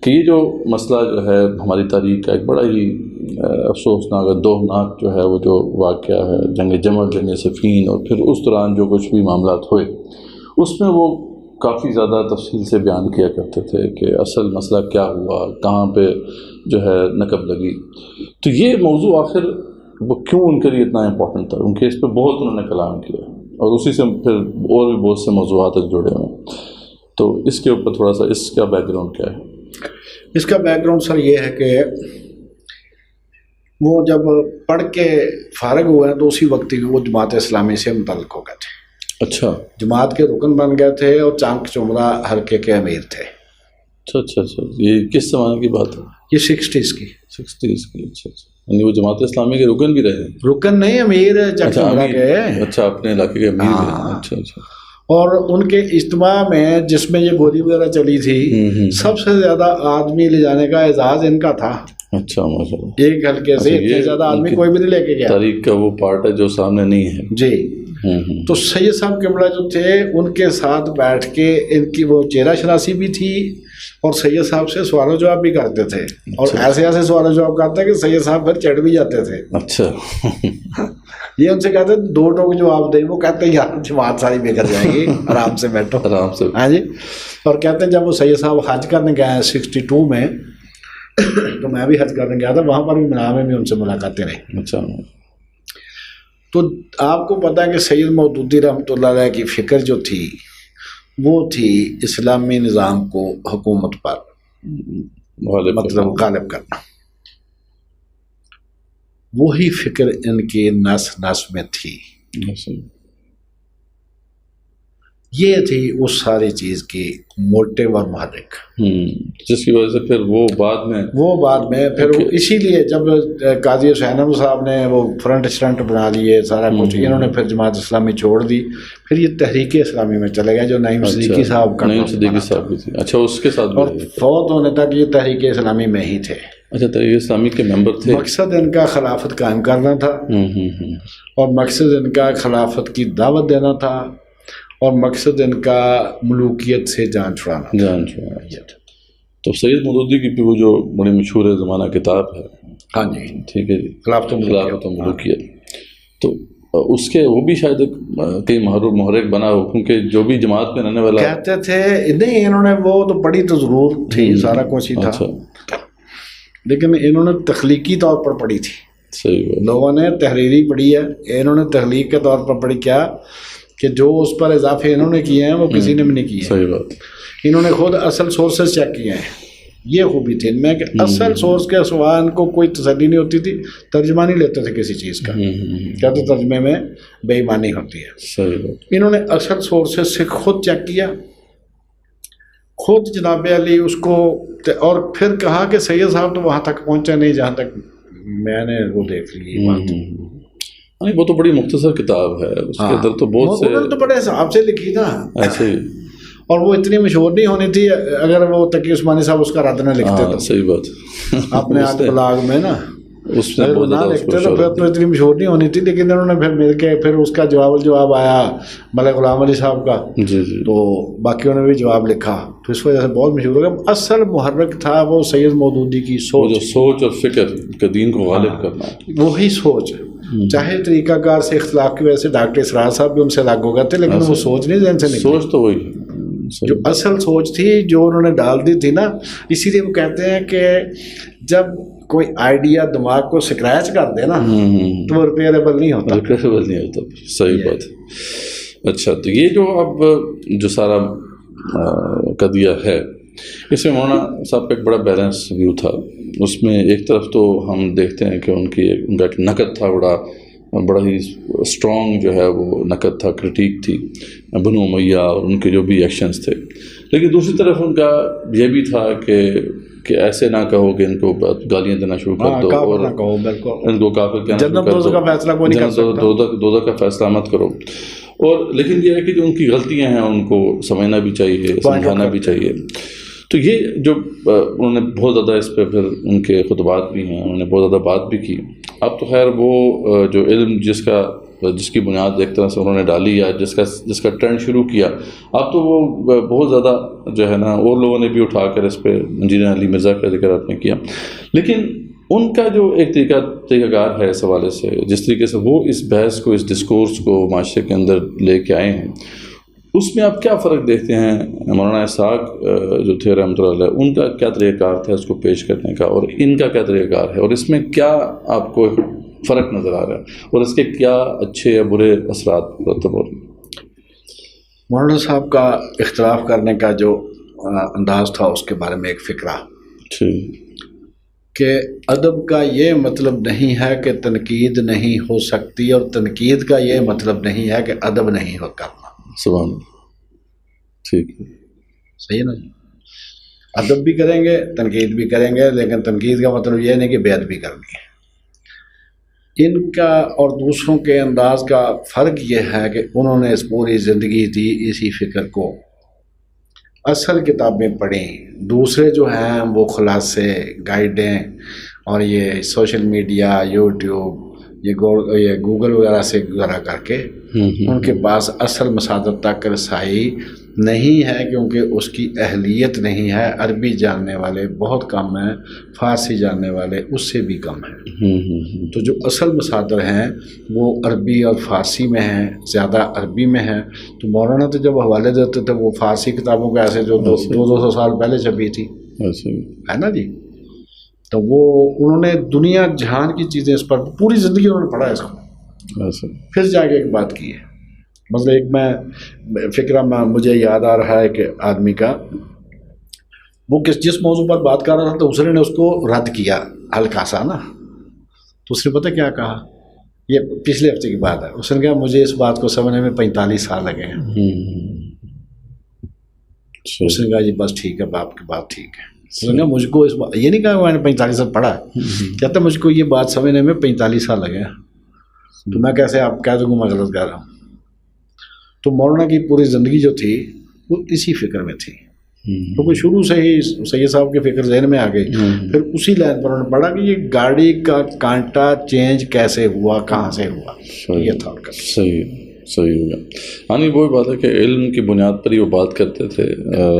کہ یہ جو مسئلہ جو ہے ہماری تاریخ کا ایک بڑا ہی افسوسناک دوہناک جو ہے وہ جو واقعہ ہے جنگ جمل, جنگ صفین, اور پھر اس دوران جو کچھ بھی معاملات ہوئے اس میں وہ کافی زیادہ تفصیل سے بیان کیا کرتے تھے کہ اصل مسئلہ کیا ہوا, کہاں پہ جو ہے نقب لگی. تو یہ موضوع آخر وہ کیوں ان کے لیے اتنا امپورٹنٹ تھا, کیونکہ اس پہ بہت انہوں نے کلام کیا, اور اسی سے پھر اور بھی بہت سے موضوعات جڑے ہوئے. تو اس کے اوپر تھوڑا سا اس کا بیک گراؤنڈ کیا ہے؟ اس کا بیک گراؤنڈ سر یہ ہے کہ وہ جب پڑھ کے فارغ ہوئے ہیں تو اسی وقت ہی وہ جماعت اسلامی سے متعلق ہو گئے تھے. اچھا. جماعت کے رکن بن گئے تھے اور چانک چمرہ حلقے کے امیر تھے. اچھا اچھا اچھا. یہ کس زمانے کی بات ہے؟ یہ 60s کی. 60s کی. اچھا اچھا. یعنی وہ جماعت اسلامی کے رکن بھی رہے؟ رکن نہیں, امیر چانک چمرہ کے. اچھا, اپنے علاقے کے امیر بھی. اچھا اچھا. اور ان کے اجتماع میں جس میں یہ گولی وغیرہ چلی تھی, سب سے زیادہ آدمی لے جانے کا اعزاز ان کا تھا. اچھا ماشاءاللہ. ایک حلقے سے اتنے زیادہ آدمی کوئی بھی نہیں لے کے گیا. تاریخ کا وہ پارٹ ہے جو سامنے نہیں ہے. جی. تو سید صاحب قبلہ جو تھے ان کے ساتھ بیٹھ کے ان کی وہ چہرہ شناسی بھی تھی, اور سید صاحب سے سوال و جواب بھی کرتے تھے, اور ایسے ایسے سوال و جواب کرتے کہ سید صاحب پھر چڑھ بھی جاتے تھے. اچھا. یہ ان سے کہتے 2 ٹوک جواب دیں, وہ کہتے ہیں یار جماعت ساری بگڑ جائے گی, آرام سے بیٹھو. آرام سے. ہاں جی. اور کہتے ہیں جب وہ سید صاحب حج کرنے گئے ہیں 62 میں, تو میں بھی حج کرنے گیا تھا, وہاں پر بھی مینا میں بھی ان سے ملاقاتیں رہیں. اچھا. تو آپ کو پتہ ہے کہ سید مودودی رحمۃ اللہ علیہ کی فکر جو تھی وہ تھی اسلامی نظام کو حکومت پر مطلب غالب کرنا. وہی فکر ان کی نس نس میں تھی. یہ تھی اس ساری چیز کی موٹیو اور محرک, جس کی وجہ سے پھر وہ بعد میں پھر اسی لیے جب قاضی حسین احمد صاحب نے وہ فرنٹ اسٹنٹ بنا لیے سارا کچھ, انہوں نے پھر جماعت اسلامی چھوڑ دی. پھر یہ تحریک اسلامی میں چلے گئے جو نعیم صدیقی صاحب کا. نعیم صدیقی صاحب بھی تھی. اچھا. اس کے ساتھ اور فوت ہونے تک یہ تحریک اسلامی میں ہی تھے. اچھا. تحریک اسلامی کے ممبر تھے. مقصد ان کا خلافت قائم کرنا تھا, اور مقصد ان کا خلافت کی دعوت دینا تھا, اور مقصد ان کا ملوکیت سے جان چھڑانا. تو سید مودودی کی بھی وہ جو بڑی مشہور زمانہ کتاب ہے. ہاں جی. ٹھیک ہے جی. خلافت و ملوکیت. تو اس کے وہ بھی شاید کئی محرک بنا ہو, کیونکہ جو بھی جماعت میں رہنے والا کہتے تھے نہیں, انہوں نے وہ تو پڑھی تو ضرور تھی, سارا کچھ ہی تھا, لیکن انہوں نے تخلیقی طور پر پڑھی تھی. صحیح. لوگوں نے تحریری پڑھی ہے, انہوں نے تخلیق کے طور پر پڑھی. کیا کہ جو اس پر اضافے انہوں نے کیے ہیں وہ کسی نے بھی نہیں کیے. صحیح بات. انہوں نے خود اصل سورسز چیک کیے ہیں. یہ خوبی تھی ان میں کہ اصل سورس کے سوا ان کو کوئی تسلی نہیں ہوتی تھی, ترجمہ نہیں لیتے تھے کسی چیز کا, کہتے ترجمے میں بے ایمانی ہوتی ہے. صحیح بات. انہوں نے اصل سورسز سے خود چیک کیا, خود جناب علی اس کو, اور پھر کہا کہ سید صاحب تو وہاں تک پہنچے نہیں جہاں تک میں نے وہ دیکھ لی. نہیں وہ تو بڑی مختصر کتاب ہے، اس کے اندر تو بہت سے انہوں نے تو بڑے حساب سے لکھی نا ایسے ہی. اور وہ اتنی مشہور نہیں ہونی تھی اگر وہ تقی عثمانی صاحب اس کا رد نہ لکھتے تو. صحیح بات اپنے آج بلاغ میں نا اس میں اگر وہ نہ لکھتے تو پھر تو اتنی مشہور نہیں ہونی تھی. لیکن انہوں نے پھر مل کے پھر اس کا جواب آیا ملک غلام علی صاحب کا. جی جی. تو باقیوں نے بھی جواب لکھا تو اس وجہ سے بہت مشہور ہو گیا. اصل محرک تھا وہ سید مودودی کی جو سوچ اور فکر کہ دین کو غالب کرنا، وہی سوچ. چاہے طریقہ کار سے اختلاف کی وجہ سے ڈاکٹر اسرار صاحب بھی ان سے الگ ہو گئے تھے، لیکن وہ سوچ نہیں ذہن سے نکلی. سوچ تو وہی جو اصل سوچ تھی جو انہوں نے ڈال دی تھی نا. اسی لیے وہ کہتے ہیں کہ جب کوئی آئیڈیا دماغ کو سکریچ کر دے نا تو وہ ریپیئریبل نہیں ہوتا. ریپیئریبل نہیں ہوتا. صحیح بات ہے. اچھا تو یہ جو اب جو سارا قضیہ ہے اس میں مولانا صاحب کا ایک بڑا بیلنس ویو تھا. اس میں ایک طرف تو ہم دیکھتے ہیں کہ ان کا ایک نقد تھا، بڑا ہی اسٹرانگ جو ہے وہ نقد تھا، کرٹیک تھی بنو امیہ اور ان کے جو بھی ایکشنز تھے. لیکن دوسری طرف ان کا یہ بھی تھا کہ ایسے نہ کہو کہ ان کو گالیاں دینا شروع کر دو اور ان کو کافر کہنا شروع کر دو، دوزخ کا فیصلہ مت کرو. اور لیکن یہ ہے کہ جو ان کی غلطیاں ہیں ان کو سمجھنا بھی چاہیے، سمجھانا بھی چاہیے. تو یہ جو انہوں نے بہت زیادہ اس پہ پھر ان کے خطبات بھی ہیں، انہوں نے بہت زیادہ بات بھی کی. اب تو خیر وہ جو علم جس کی بنیاد ایک طرح سے انہوں نے ڈالی یا جس کا ٹرینڈ شروع کیا، اب تو وہ بہت زیادہ جو ہے نا اور لوگوں نے بھی اٹھا کر اس پہ انجینئر علی مرزا کا ذکر آپ نے کیا. لیکن ان کا جو ایک طریقہ کار ہے اس حوالے سے، جس طریقے سے وہ اس بحث کو، اس ڈسکورس کو معاشرے کے اندر لے کے آئے ہیں، اس میں آپ کیا فرق دیکھتے ہیں؟ مولانا اسحاق جو تھے رحمۃ اللہ علیہ، ان کا کیا طریقہ کار تھا اس کو پیش کرنے کا، اور ان کا کیا طریقہ کار ہے، اور اس میں کیا آپ کو فرق نظر آ رہا ہے، اور اس کے کیا اچھے یا برے اثرات مرتب ہو رہے ہیں؟ مولانا صاحب کا اختلاف کرنے کا جو انداز تھا اس کے بارے میں ایک فکرہ کہ ادب کا یہ مطلب نہیں ہے کہ تنقید نہیں ہو سکتی، اور تنقید کا یہ مطلب نہیں ہے کہ ادب نہیں ہو کرنا. سبحان اللہ. ٹھیک ہے، صحیح نا جی. ادب بھی کریں گے، تنقید بھی کریں گے، لیکن تنقید کا مطلب یہ نہیں کہ بے ادبی کرنی ہے. ان کا اور دوسروں کے انداز کا فرق یہ ہے کہ انہوں نے اس پوری زندگی دی اسی فکر کو. اصل کتابیں پڑھیں، دوسرے جو ہیں وہ خلاصے، گائیڈیں اور یہ سوشل میڈیا، یوٹیوب، یہ گوگل وغیرہ سے گزارا کر کے ان کے پاس اصل مصادر تک رسائی نہیں ہے، کیونکہ اس کی اہلیت نہیں ہے. عربی جاننے والے بہت کم ہیں، فارسی جاننے والے اس سے بھی کم ہیں. تو جو اصل مصادر ہیں وہ عربی اور فارسی میں ہیں، زیادہ عربی میں ہیں. تو مولانا تو جب حوالے دیتے تھے وہ فارسی کتابوں کے ایسے جو 200 سال پہلے چھپی تھی ہے نا جی. تو وہ انہوں نے دنیا جہان کی چیزیں اس پر پوری زندگی انہوں نے پڑھا ہے اس کو. پھر جا کے ایک بات کی ہے، مثلا ایک میں فکرہ مجھے یاد آ رہا ہے کہ آدمی کا وہ جس موضوع پر بات کر رہا تھا تو دوسرے نے اس کو رد کیا ہلکا سا نا. تو اس نے پتہ کیا کہا، یہ پچھلے ہفتے کی بات ہے، اس نے کہا مجھے اس بات کو سمجھنے میں 45 سال لگے ہیں. اس نے کہا جی بس ٹھیک ہے، باپ کی بات ٹھیک ہے. مجھ کو اس بات یہ نہیں کہا میں نے 45 سال پڑھا ہے، کہتا مجھ کو یہ بات سمجھنے میں 45 سال لگے ہیں. تو میں کیسے آپ کہہ دوں میں غلط کہہ رہا ہوں. تو مولانا کی پوری زندگی جو تھی وہ اسی فکر میں تھی. تو کوئی شروع سے ہی سید صاحب کی فکر ذہن میں آ گئی. پھر اسی لائن پر انہوں نے پڑھا کہ یہ گاڑی کا کانٹا چینج کیسے ہوا، کہاں سے ہوا. یہ تھا. صحیح ہو گیا. ہاں نہیں وہی بات ہے کہ علم کی بنیاد پر ہی وہ بات کرتے تھے،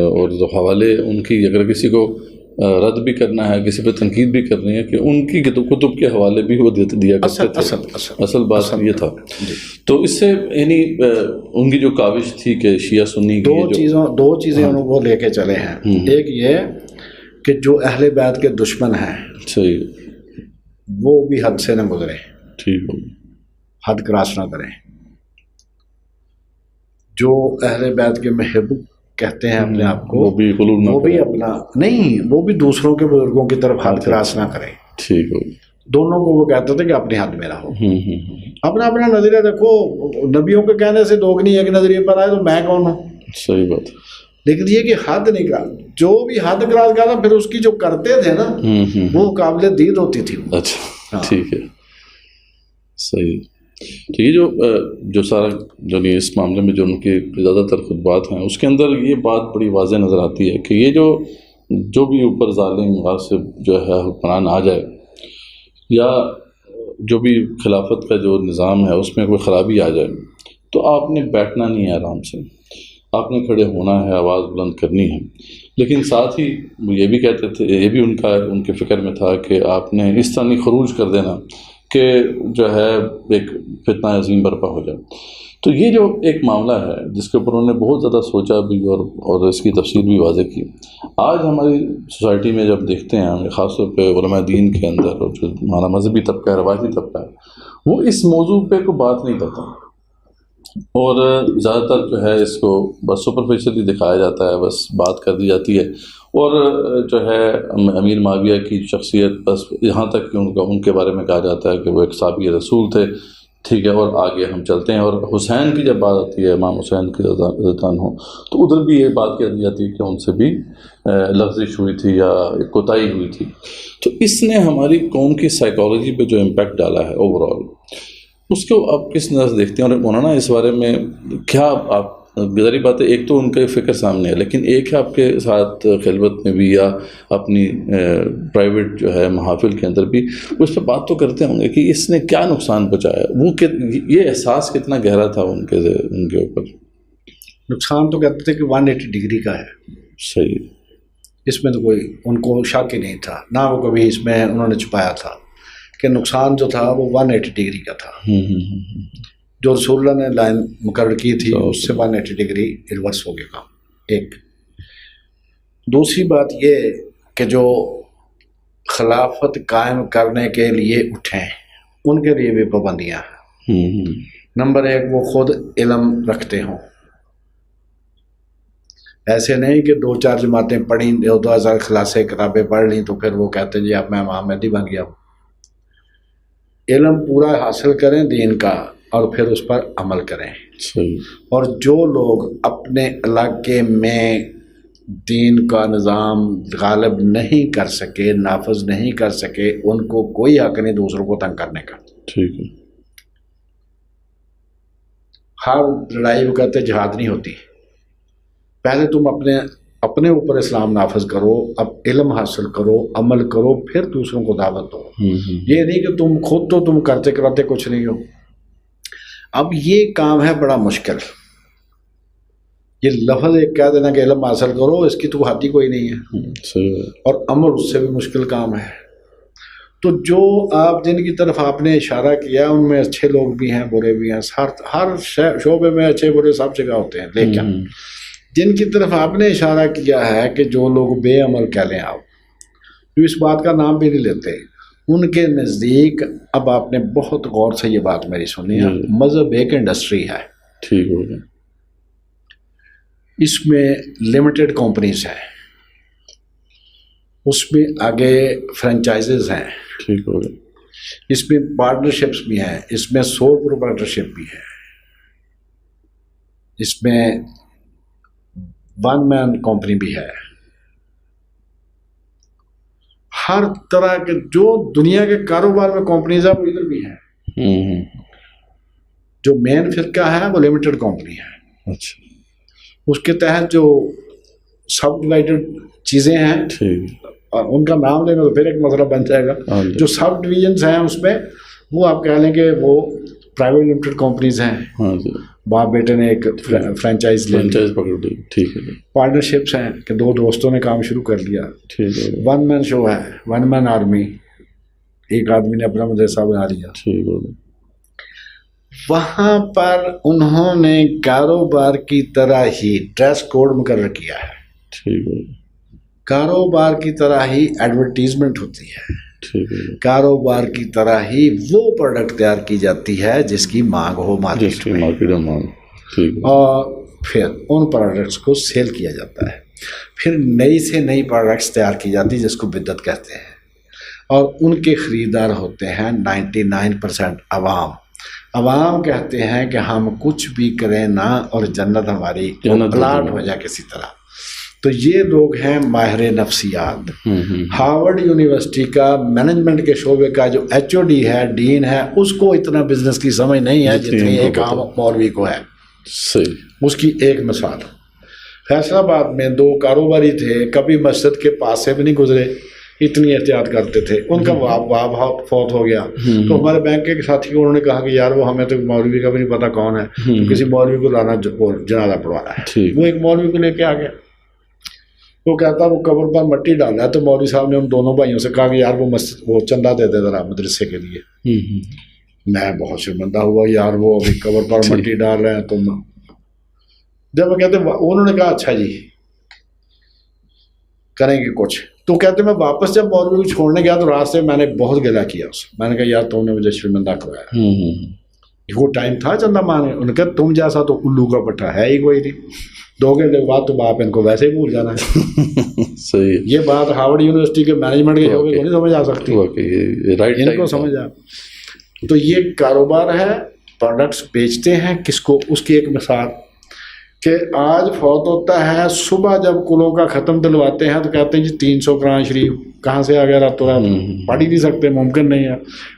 اور جو حوالے ان کی اگر کسی کو رد بھی کرنا ہے، کسی پہ تنقید بھی کرنی ہے، کہ ان کی کتب کے حوالے بھی وہ دیا کرتے تھے. اصل بات یہ تھا. تو اس سے یعنی ان کی جو کاوش تھی کہ شیعہ سنی دو چیزیں انہوں وہ لے کے چلے ہیں. ایک یہ کہ جو اہل بیت کے دشمن ہیں صحیح وہ بھی حد سے نہ گزرے، ٹھیک ہو، حد کراس نہ کریں. جو اہل بیت کے محب کہتے ہیں اپنے آپ کو، وہ بھی اپنا نہیں، وہ بھی دوسروں کے بزرگوں کی طرف حد کراس نہ کریں. ٹھیک ہو. دونوں کو وہ کہتے تھے کہ اپنی حد میں رہو. اپنا اپنا نظریہ دیکھو. نبیوں کے کہنے سے دوگنی ایک نظریے پر آئے تو میں کون ہوں. صحیح بات. لیکن یہ کہ حد نہیں کرا، جو بھی حد کراس کرا پھر اس کی جو کرتے تھے نا وہ قابل دید ہوتی تھی. اچھا ٹھیک ہے، صحیح. تو یہ جو سارا جو اس معاملے میں جو ان کی زیادہ تر خطبات ہیں، اس کے اندر یہ بات بڑی واضح نظر آتی ہے کہ یہ جو بھی اوپر ظالم غاصب جو ہے حکمران آ جائے، یا جو بھی خلافت کا جو نظام ہے اس میں کوئی خرابی آ جائے، تو آپ نے بیٹھنا نہیں ہے آرام سے، آپ نے کھڑے ہونا ہے، آواز بلند کرنی ہے. لیکن ساتھ ہی وہ یہ بھی کہتے تھے، یہ بھی ان کے فکر میں تھا کہ آپ نے اس طرح نہیں خروج کر دینا کہ جو ہے ایک فتنہ عظیم برپا ہو جائے. تو یہ جو ایک معاملہ ہے جس کے اوپر انہوں نے بہت زیادہ سوچا بھی اور اس کی تفصیل بھی واضح کی. آج ہماری سوسائٹی میں جب دیکھتے ہیں ہم، خاص طور پہ علماء دین کے اندر، اور جو ہمارا مذہبی طبقہ ہے، روایتی طبقہ ہے، وہ اس موضوع پہ کوئی بات نہیں کرتا، اور زیادہ تر جو ہے اس کو بس سپرفیشلی دکھایا جاتا ہے، بس بات کر دی جاتی ہے. اور جو ہے امیر معاویہ کی شخصیت بس یہاں تک کہ ان کے بارے میں کہا جاتا ہے کہ وہ ایک صحابی رسول تھے، ٹھیک ہے، اور آگے ہم چلتے ہیں. اور حسین کی جب بات آتی ہے، امام حسین کی رضی اللہ عنہ، تو ادھر بھی یہ بات کہہ دی جاتی ہے کہ ان سے بھی لغزش ہوئی تھی یا کوتاہی ہوئی تھی. تو اس نے ہماری قوم کی سائیکالوجی پہ جو امپیکٹ ڈالا ہے اوور آل، اس کو آپ کس نظر سے دیکھتے ہیں؟ اور مولانا اس بارے میں کیا آپ، ظاہری بات ہے ایک تو ان کا فکر سامنے ہے، لیکن ایک ہے آپ کے ساتھ خلوت میں بھی یا اپنی پرائیویٹ جو ہے محافل کے اندر بھی اس پہ بات تو کرتے ہوں گے کہ اس نے کیا نقصان پہنچایا، وہ یہ احساس کتنا گہرا تھا ان کے اوپر؟ نقصان تو کہتے تھے کہ 180 ڈگری کا ہے. صحیح. اس میں تو کوئی ان کو شک ہی نہیں تھا، نہ وہ کبھی اس میں انہوں نے چھپایا تھا کہ نقصان جو تھا وہ 180 ڈگری کا تھا. جو رسول اللہ نے لائن مقرر کی تھی اس سے 180 ڈگری ریورس ہو گیا کام. ایک دوسری بات یہ کہ جو خلافت قائم کرنے کے لیے اٹھیں ان کے لیے بھی پابندیاں ہیں. نمبر ایک، وہ خود علم رکھتے ہوں. ایسے نہیں کہ 2-4 جماعتیں پڑھیں، 2000 خلاصے کتابیں پڑھ لیں تو پھر وہ کہتے ہیں جی اب میں امام مہدی بن گیا ہوں. علم پورا حاصل کریں دین کا اور پھر اس پر عمل کریں. اور جو لوگ اپنے علاقے میں دین کا نظام غالب نہیں کر سکے، نافذ نہیں کر سکے، ان کو کوئی حق نہیں دوسروں کو تنگ کرنے کا. ٹھیک ہے. ہر لڑائی وہ کہتے جہاد نہیں ہوتی. پہلے تم اپنے اوپر اسلام نافذ کرو، اب علم حاصل کرو، عمل کرو، پھر دوسروں کو دعوت دو. یہ نہیں کہ تم خود تو تم کرتے کرتے کچھ نہیں ہو. اب یہ کام ہے بڑا مشکل. یہ لفظ ایک کہہ دینا کہ علم حاصل کرو، اس کی تو حد ہی کوئی نہیں ہے، اور عمل اس سے بھی مشکل کام ہے. تو جو آپ جن کی طرف آپ نے اشارہ کیا ان میں اچھے لوگ بھی ہیں، برے بھی ہیں. ہر شعبے میں اچھے برے سب جگہ ہوتے ہیں، لیکن جن کی طرف آپ نے اشارہ کیا ہے کہ جو لوگ بے عمل کہہ لیں، آپ جو اس بات کا نام بھی نہیں لیتے، ان کے نزدیک اب آپ نے بہت غور سے یہ بات میری سنی ہے، مذہب ایک انڈسٹری ہے. ٹھیک ہو گیا. اس میں لمیٹڈ کمپنیز ہیں، اس میں آگے فرینچائزز ہیں. ٹھیک ہو گیا. اس میں پارٹنرشپس بھی ہیں، اس میں سول پروپرائٹرشپ بھی ہے، اس میں ون مین کمپنی بھی ہے. ہر طرح کے جو دنیا کے کاروبار میں کمپنیز ہیں وہ ادھر بھی ہیں. جو مین فرقہ ہے وہ لمیٹڈ کمپنی ہے. اچھا. اس کے تحت جو سب ڈیوائڈڈ چیزیں ہیں، ان کا نام لینا تو پھر ایک مسئلہ بن جائے گا. جو سب ڈویژنس ہیں اس میں وہ آپ کہہ لیں کہ وہ پرائیویٹ لمیٹڈ کمپنیز ہیں. باپ بیٹے نے ایک فرینچائز پکڑ لی. ٹھیک ہے. پارٹنرشپس ہیں کہ دو دوستوں نے کام شروع کر لیا. ون مین شو ہے، ون مین آرمی، ایک آدمی نے اپنا مدرسہ بنا لیا. ٹھیک ہے. وہاں پر انہوں نے کاروبار کی طرح ہی ڈریس کوڈ مقرر کیا ہے. ٹھیک ہے. کاروبار کی طرح ہی ایڈورٹیزمنٹ ہوتی ہے. ٹھیک ہے. کاروبار کی طرح ہی وہ پروڈکٹ تیار کی جاتی ہے جس کی مانگ ہو مارکیٹ میں، اور پھر ان پروڈکٹس کو سیل کیا جاتا ہے. پھر نئی سے نئی پروڈکٹس تیار کی جاتی ہے جس کو بدعت کہتے ہیں، اور ان کے خریدار ہوتے ہیں 99% عوام. عوام کہتے ہیں کہ ہم کچھ بھی کریں نہ، اور جنت ہماری پلاٹ ہو جائے کسی طرح. تو یہ لوگ ہیں ماہر نفسیات. ہارورڈ یونیورسٹی کا مینجمنٹ کے شعبے کا جو HOD ہے, ڈین ہے, اس کو اتنا بزنس کی سمجھ نہیں ہے جتنی ایک عام مولوی کو ہے. صحیح. اس کی ایک مثال, فیصل آباد میں 2 کاروباری تھے, کبھی مسجد کے پاس سے بھی نہیں گزرے, اتنی احتیاط کرتے تھے. ان کا باپ فوت ہو گیا تو ہمارے بینک کے ساتھی کو انہوں نے کہا کہ یار وہ ہمیں تو مولوی کا بھی نہیں پتا کون ہے, کسی مولوی کو لانا جنازہ پڑھوانا ہے. وہ ایک مولوی کو لے کے آ گیا. وہ کہتا وہ قبر پر مٹی ڈالا ہے. تو مولوی صاحب نے ان دونوں بھائیوں سے کہا کہ یار وہ چندہ دے دے ذرا مدرسے کے لیے. میں بہت شرمندہ ہوا, یار وہ ابھی قبر پر مٹی ڈال رہے ہیں. تو جب وہ کہتے انہوں نے کہا اچھا جی کریں گے کچھ. تو کہتے میں واپس جب مولوی کو چھوڑنے گیا تو راستے میں نے بہت گلا کیا اس. میں نے کہا یار تم نے مجھے شرمندہ کرایا. وہ ٹائم تھا چندہ مانے. انہوں نے کہا تم جیسا تو الو کا پٹھا ہے ہی کوئی نہیں. 2 گھنٹے بعد تو باپ ان کو ویسے ہی بھول جانا ہے. صحیح. یہ بات ہارورڈ یونیورسٹی کے مینجمنٹ کے شعبے کو نہیں سمجھ آ سکتی, ان کو سمجھ آ. تو یہ کاروبار ہے, پروڈکٹس بیچتے ہیں. کس کو, اس کی ایک مثال کہ آج فوت ہوتا ہے, صبح جب کلوں کا ختم دلواتے ہیں تو کہتے ہیں جی 300 قرآن شریف کہاں سے آ گیا, رات رات پڑھ ہی نہیں سکتے, ممکن نہیں ہے.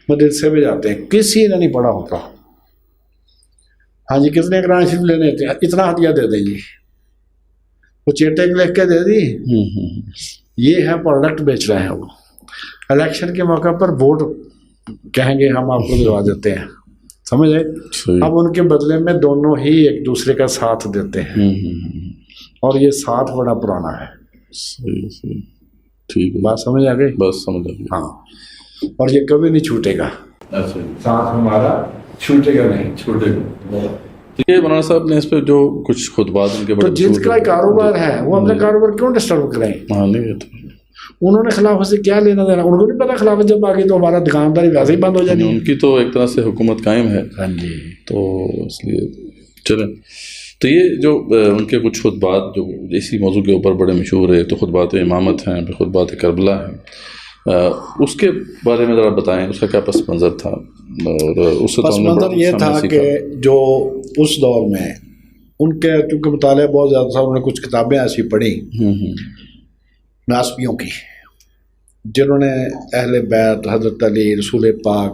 مدرسے میں جاتے ہیں, کسی نے نہیں پڑھا ہوتا. ہاں جی کتنے قرآن شریف لینے تھے, اتنا ہدیہ دے دیں جی, وہ چیٹے لکھ کے دے دی. یہ ہے پروڈکٹ بیچ رہے ہیں وہ. الیکشن کے موقع پر ووٹ کہیں گے ہم آپ کو دلوا دیتے ہیں, سمجھ آئے. اب ان کے بدلے میں دونوں ہی ایک دوسرے کا ساتھ دیتے ہیں, اور یہ ساتھ بڑا پرانا ہے. ٹھیک ہے, بات سمجھ آ گئی. بس سمجھ آ گئی. ہاں, اور یہ کبھی نہیں چھوٹے گا. ساتھ ہمارا چھوٹے گا نہیں, چھوٹے گا. یہ مولانا صاحب نے اس پہ جو کچھ خطبات ان کے تو جس کا کاروبار ہے وہ اپنا کاروبار کیوں ڈسٹرب کریں. ہاں نہیں, انہوں نے خلافت سے کیا لینا دینا, ان کو نہیں پتا خلافت جب آ گئی تو ہمارا دکانداری ویسے ہی بند ہو جانی. ان کی تو ایک طرح سے حکومت قائم ہے. ہاں جی. تو اس لیے چلیں. تو یہ جو ان کے کچھ خطبات جو اسی موضوع کے اوپر بڑے مشہور ہے, تو خطبات امامت ہیں, پھر خطبات کربلا ہیں, اس کے بارے میں ذرا بتائیں, اس کا کیا پس منظر تھا. اور اس سے پس منظر یہ تھا کہ جو اس دور میں ان کے چونکہ مطالعہ بہت زیادہ تھا, انہوں نے کچھ کتابیں ایسی پڑھی ناسبیوں کی, جنہوں نے اہل بیت, حضرت علی, رسول پاک,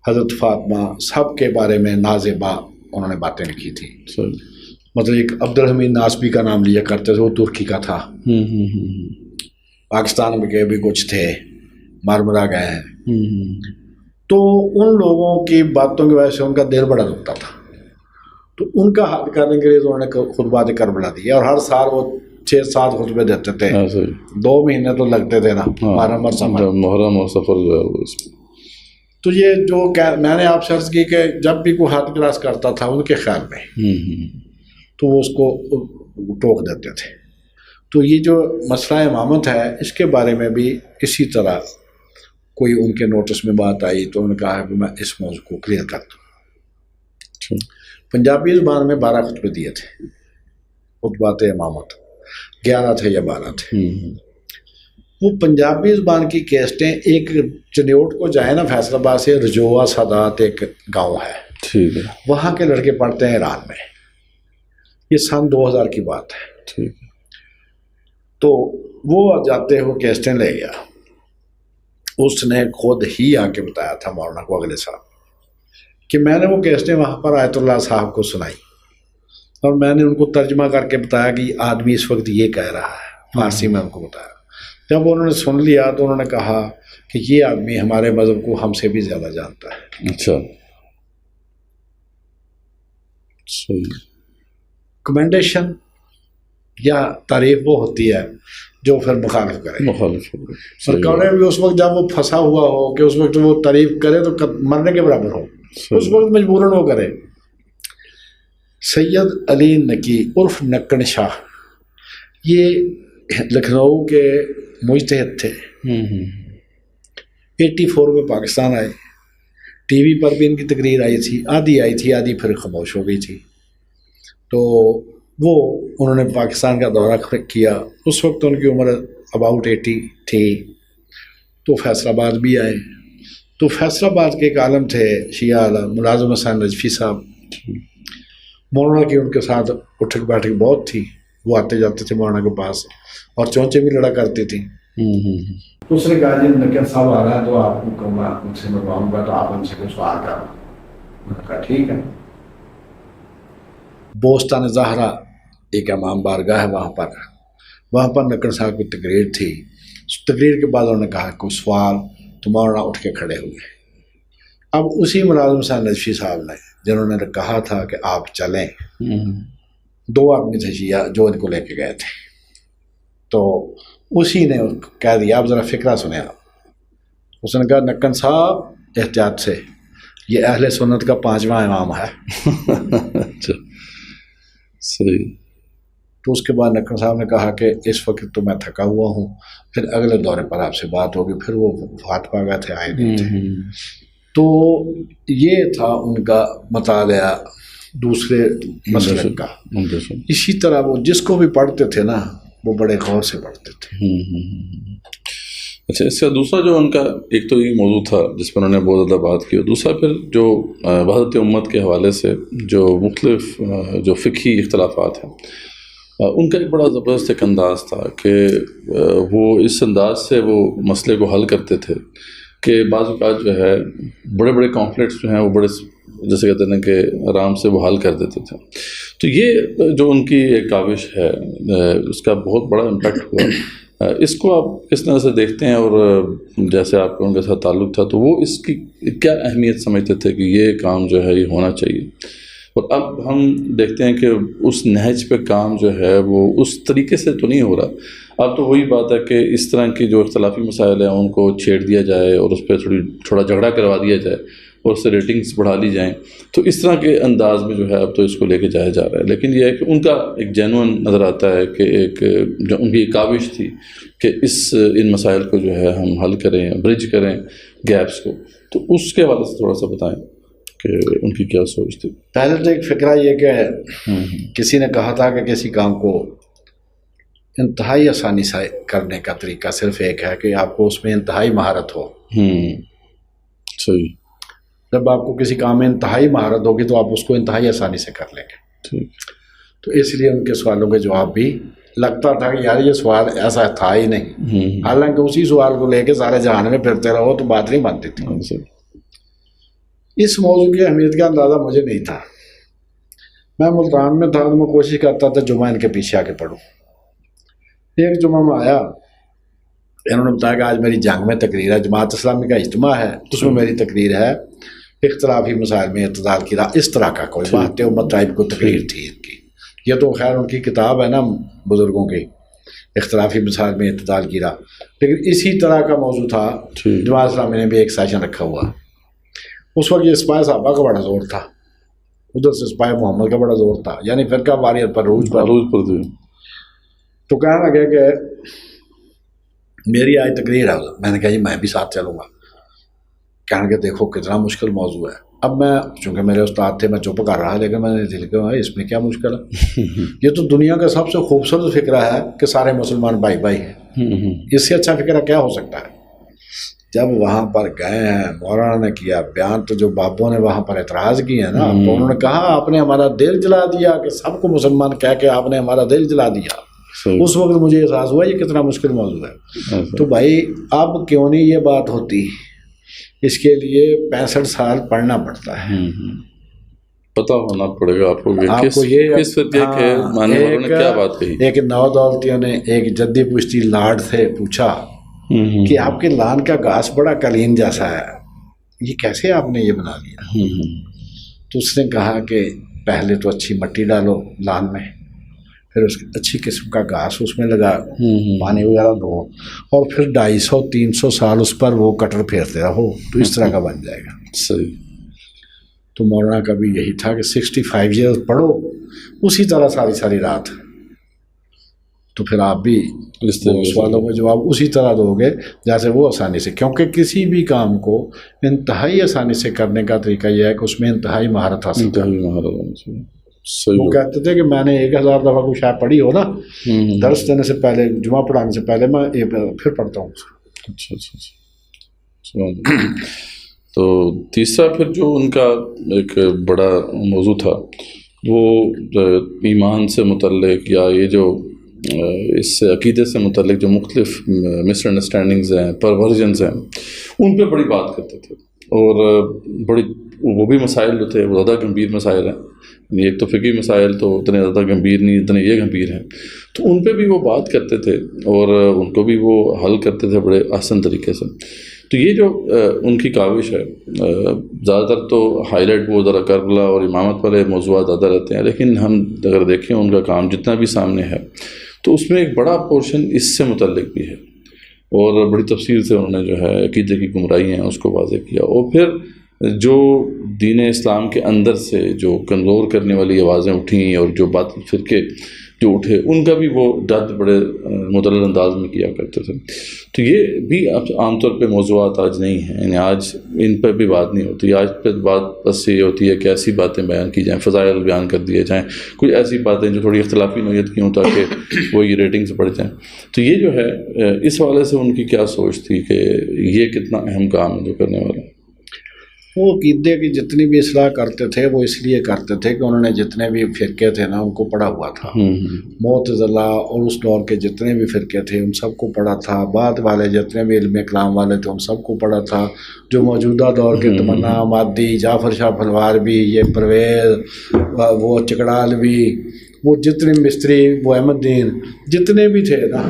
حضرت فاطمہ, سب کے بارے میں نازبہ انہوں نے باتیں لکھی تھی. مطلب ایک عبد الحمید ناسبی کا نام لیا کرتے تھے, وہ ترکی کا تھا. پاکستان میں کے بھی کچھ تھے, مارمرا گئے ہیں. تو ان لوگوں کی باتوں کی وجہ سے ان کا دل بڑا دکھتا تھا. تو ان کا حل کرنے کے لیے انہوں نے خطبات کربلا دیا, اور ہر سال وہ 6-7 خطبے دیتے تھے. 2 مہینے تو لگتے تھے نا, محرم اور سفر جو ہے. تو یہ جو میں نے آپ سے عرض کی کہ جب بھی کوئی ہاتھ کلاس کرتا تھا ان کے خیال میں تو وہ اس کو ٹوک دیتے تھے. تو یہ جو مسئلہ امامت ہے, اس کے بارے میں بھی اسی طرح کوئی ان کے نوٹس میں بات آئی تو انہوں نے کہا کہ میں اس موضوع کو کلیئر کر دوں. پنجابی زبان میں 12 خطبے دیے تھے, خطبات امامت 11 تھے یا 12 تھے. وہ پنجابی زبان کی کیسٹیں, ایک چنیوٹ کو جائے نا فیصل آباد سے, رجوع سادات ایک گاؤں ہے, وہاں کے لڑکے پڑھتے ہیں ایران میں. یہ سن 2000 کی بات ہے. تو وہ جاتے وہ کیسٹیں لے گیا. اس نے خود ہی آ کے بتایا تھا مولانا کو اگلے سال کہ میں نے وہ کیسٹیں وہاں پر آیت اللہ صاحب کو سنائی, اور میں نے ان کو ترجمہ کر کے بتایا کہ آدمی اس وقت یہ کہہ رہا ہے, فارسی میں ان کو بتایا. جب انہوں نے سن لیا تو انہوں نے کہا کہ یہ آدمی ہمارے مذہب کو ہم سے بھی زیادہ جانتا ہے. اچھا, کمنڈیشن یا تعریف وہ ہوتی ہے جو پھر مخالف کرے. کرے بھی اس وقت جب وہ پھنسا ہوا ہو کہ اس وقت وہ تعریف کرے تو مرنے کے برابر ہو, اس وقت مجبوراً وہ کرے. سید علی نقی عرف نکن شاہ, یہ لکھنؤ کے مجتہد تھے. 84 میں پاکستان آئے. ٹی وی پر بھی ان کی تقریر آئی تھی, آدھی آئی تھی, آدھی پھر خاموش ہو گئی تھی. تو وہ انہوں نے پاکستان کا دورہ کیا. اس وقت ان کی عمر اباؤٹ 80 تھی. تو فیصل آباد بھی آئے. تو فیصل آباد کے ایک عالم تھے شیعہ عالم, ملازم حسین نجفی صاحب. مولانا کی ان کے ساتھ اٹھک بیٹھک بہت تھی. وہ آتے جاتے تھے مولانا کے پاس اور چونچے بھی لڑا کرتی تھی. اس نے کہا جی نقیب صاحب آ رہا ہے تو آپ کو میں ان سے ملواؤں گا تو آپ ان سے کچھ سوال کرو. میں نے کہا ٹھیک ہے. بوستان زہرا ایک امام بارگاہ ہے وہاں پر نقل صاحب کی تقریر تھی. اس تقریر کے بعد انہوں نے کہا کوئی سوال تو مولانا اٹھ کے کھڑے ہوئے. اب اسی ملازم صاحب نجفی صاحب نے جنہوں نے کہا تھا کہ آپ چلیں 2 آدمی تھے شیعہ جو ان کو لے کے گئے تھے. تو اسی نے کہہ دیا آپ ذرا فکرہ سنیں آپ. اس نے کہا نکن صاحب احتیاط سے یہ اہل سنت کا 5واں امام ہے. اچھا صحیح. تو اس کے بعد نکن صاحب نے کہا کہ اس وقت تو میں تھکا ہوا ہوں پھر اگلے دورے پر آپ سے بات ہوگی. پھر وہ وفات پا گئے تھے آئے نہیں تھے. تو یہ تھا ان کا مطالعہ دوسرے مسلک کا. اسی طرح وہ جس کو بھی پڑھتے تھے نا وہ بڑے غور سے پڑھتے تھے. اچھا اس کا دوسرا جو ان کا ایک تو یہ موضوع تھا جس پر انہوں نے بہت زیادہ بات کی, اور دوسرا پھر جو وحدت امت کے حوالے سے جو مختلف جو فقہی اختلافات ہیں ان کا ایک بڑا زبردست ایک انداز تھا کہ وہ اس انداز سے وہ مسئلے کو حل کرتے تھے کہ بعض اوقات جو ہے بڑے بڑے کانفلکٹس جو ہیں وہ بڑے جیسے کہتے ہیں کہ آرام سے وہ حل کر دیتے تھے. تو یہ جو ان کی ایک کاوش ہے اس کا بہت بڑا امپیکٹ ہوا. اس کو آپ کس طرح سے دیکھتے ہیں, اور جیسے آپ کا ان کے ساتھ تعلق تھا تو وہ اس کی کیا اہمیت سمجھتے تھے کہ یہ کام جو ہے یہ ہونا چاہیے؟ اور اب ہم دیکھتے ہیں کہ اس نہج پہ کام جو ہے وہ اس طریقے سے تو نہیں ہو رہا. اب تو وہی بات ہے کہ اس طرح کی جو اختلافی مسائل ہیں ان کو چھیڑ دیا جائے اور اس پہ تھوڑا جھگڑا کروا دیا جائے اور اس سے ریٹنگز بڑھا لی جائیں. تو اس طرح کے انداز میں جو ہے اب تو اس کو لے کے جایا جا رہا ہے. لیکن یہ ہے کہ ان کا ایک جینوئن نظر آتا ہے کہ ایک جو ان کی کاوش تھی کہ ان مسائل کو جو ہے ہم حل کریں, برج کریں گیپس کو. تو اس کے حوالے سے تھوڑا سا بتائیں کہ ان کی کیا سوچ تھی. پہلے تو ایک فکرہ یہ کہ کسی نے کہا تھا کہ کسی کام کو انتہائی آسانی سے کرنے کا طریقہ صرف ایک ہے کہ آپ کو اس میں انتہائی مہارت ہو. صحیح. جب آپ کو کسی کام میں انتہائی مہارت ہوگی تو آپ اس کو انتہائی آسانی سے کر لیں گے. تو اس لیے ان کے سوالوں کے جواب بھی لگتا تھا کہ یار یہ سوال ایسا تھا ہی نہیں, حالانکہ اسی سوال کو لے کے سارے جہان میں پھرتے رہو تو بات نہیں بنتی تھی. اس موضوع کی اہمیت کا اندازہ مجھے نہیں تھا. میں ملتان میں تھا تو میں کوشش کرتا تھا جمعہ ان کے پیچھے آ کے پڑھوں. ایک جمعہ میں آیا, انہوں نے بتایا کہ آج میری جنگ میں تقریر ہے, جماعت اسلامی کا اجتماع ہے, اس میں میری تقریر ہے اختلافی مسائل میں اعتدال کی راہ. اس طرح کا کوئی وحدت امت ٹائپ کو تقریر تھی ان کی. یہ تو خیر ان کی کتاب ہے نا بزرگوں کی, اختلافی مسائل میں اعتدال کی راہ. لیکن اسی طرح کا موضوع تھا. جماعت اسلامی نے بھی ایک سیشن رکھا ہوا. اس وقت یہ سپاہ صحابہ کا بڑا زور تھا, ادھر سے سپاہ محمد کا بڑا زور تھا, یعنی فرقہ واریت پر عروج پر. تو کہنے لگے کہ میری آج تقریر ہے. میں نے کہا جی میں بھی ساتھ چلوں گا. کہنے کہ دیکھو کتنا مشکل موضوع ہے. اب میں چونکہ میرے استاد تھے میں چپ کر رہا, لیکن میں نے دل کہا اس میں کیا مشکل ہے, یہ تو دنیا کا سب سے خوبصورت فکرہ ہے کہ سارے مسلمان بھائی بھائی ہیں. اس سے اچھا فکرہ کیا ہو سکتا ہے. جب وہاں پر گئے ہیں مولانا نے کیا بیان, تو جو بابوں نے وہاں پر اعتراض کیے ہیں نا, تو انہوں نے کہا آپ نے ہمارا دل جلا دیا, کہ سب کو مسلمان کہہ کے آپ نے ہمارا دل جلا دیا. اس وقت مجھے احساس ہوا یہ کتنا مشکل موضوع ہے. تو بھائی اب کیوں نہیں یہ بات ہوتی, اس کے لیے 65 سال پڑھنا پڑتا ہے, پتہ ہونا پڑے گا آپ کو کس فرقے کے ماننے والوں نے کیا بات کہی. ایک نو دولتیوں نے ایک جدی پشتی لاڈ سے پوچھا کہ آپ کے لان کا گھاس بڑا قلین جیسا ہے, یہ کیسے آپ نے یہ بنا لیا. تو اس نے کہا کہ پہلے تو اچھی مٹی ڈالو لان میں, پھر اس اچھی قسم کا گھاس اس میں لگا, پانی وغیرہ دو, اور پھر 250-300 سال اس پر وہ کٹر پھیرتے رہو, تو اس طرح کا بن جائے گا. صحیح. تو مولانا کا بھی یہی تھا کہ 65 ایئرز پڑھو اسی طرح ساری رات, تو پھر آپ بھی سوالوں کا جواب اسی طرح دو گے جیسے وہ آسانی سے. کیونکہ کسی بھی کام کو انتہائی آسانی سے کرنے کا طریقہ یہ ہے کہ اس میں انتہائی مہارت حاصل کریں. وہ کہتے تھے کہ میں نے 1000 دفعہ کوئی شاید پڑھی ہو نا, درس دینے سے پہلے, جمعہ پڑھانے سے پہلے میں پھر پڑھتا ہوں. اچھا. تو تیسرا پھر جو ان کا ایک بڑا موضوع تھا وہ ایمان سے متعلق یا یہ جو اس عقیدے سے متعلق جو مختلف مس انڈرسٹینڈنگز ہیں، پرورژنز ہیں، ان پہ بڑی بات کرتے تھے، اور بڑی وہ بھی مسائل جو تھے وہ زیادہ گمبھیر مسائل ہیں، یعنی ایک تو فقہی مسائل تو اتنے زیادہ گمبھیر نہیں اتنے یہ گمبھیر ہیں، تو ان پہ بھی وہ بات کرتے تھے اور ان کو بھی وہ حل کرتے تھے بڑے آسان طریقے سے۔ تو یہ جو ان کی کاوش ہے، زیادہ تر تو ہائی لائٹ وہ ذرا کربلا اور امامت والے موضوعات زیادہ رہتے ہیں، لیکن ہم اگر دیکھیں ان کا کام جتنا بھی سامنے ہے تو اس میں ایک بڑا پورشن اس سے متعلق بھی ہے، اور بڑی تفصیل سے انہوں نے جو ہے عقیدے کی گمراہی ہیں اس کو واضح کیا، اور پھر جو دین اسلام کے اندر سے جو کمزور کرنے والی آوازیں اٹھیں اور جو باطل فرقے جو اٹھے ان کا بھی وہ رد بڑے مدلل انداز میں کیا کرتے تھے۔ تو یہ بھی عام طور پہ موضوعات آج نہیں ہیں، یعنی آج ان پہ بھی بات نہیں ہوتی، آج پہ بات بس یہ ہوتی ہے کہ ایسی باتیں بیان کی جائیں، فضائل بیان کر دیے جائیں، کوئی ایسی باتیں جو تھوڑی اختلافی نوعیت کی ہوں تاکہ وہ یہ ریٹنگز بڑھ جائیں۔ تو یہ جو ہے اس حوالے سے ان کی کیا سوچ تھی کہ یہ کتنا اہم کام ہے جو کرنے والا ہے؟ وہ عقیدے کی جتنی بھی اصلاح کرتے تھے وہ اس لیے کرتے تھے کہ انہوں نے جتنے بھی فرقے تھے نا ان کو پڑھا ہوا تھا، معتزلہ اور اس دور کے جتنے بھی فرقے تھے ان سب کو پڑھا تھا، بعد والے جتنے بھی علم کلام والے تھے ان سب کو پڑھا تھا، جو موجودہ دور کے تمنا مادی، جعفر شاہ پھلواروی، یہ پرویز، وہ چکڑالوی، وہ جتنے مستری، وہ احمد دین، جتنے بھی تھے نا،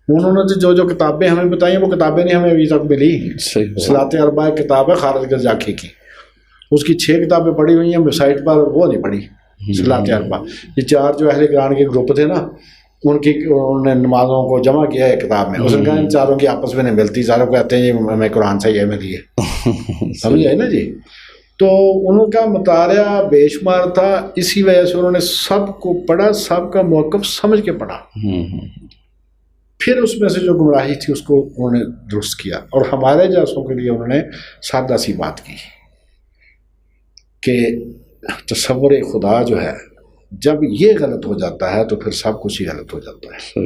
انہوں نے جو جو کتابیں ہمیں بتائی ہیں وہ کتابیں نہیں ہمیں ابھی تک ملی۔ صلاۃ اربع کتاب ہے خالد گرجاکی کی، اس کی 6 کتابیں پڑھی ہوئی ہیں، ویب سائٹ پر وہ نہیں پڑھی صلاۃ اربع۔ یہ 4 جو اہل قرآن کے گروپ تھے نا ان کی انہوں نے نمازوں کو جمع کیا ہے کتاب میں، اس نے کہا ان چاروں کی آپس میں نہیں ملتی، چاروں کہتے ہیں یہ ہمیں قرآن سے یہ ملی ہے، سمجھ آئے نا جی۔ تو انہوں کا مطالعہ بے شمار تھا، اسی وجہ سے انہوں نے سب کو پڑھا، سب کا موقف سمجھ کے پڑھا، پھر اس میں سے جو گمراہی تھی اس کو انہوں نے درست کیا، اور ہمارے جیسوں کے لیے انہوں نے سادہ سی بات کی کہ تصور خدا جو ہے جب یہ غلط ہو جاتا ہے تو پھر سب کچھ ہی غلط ہو جاتا ہے۔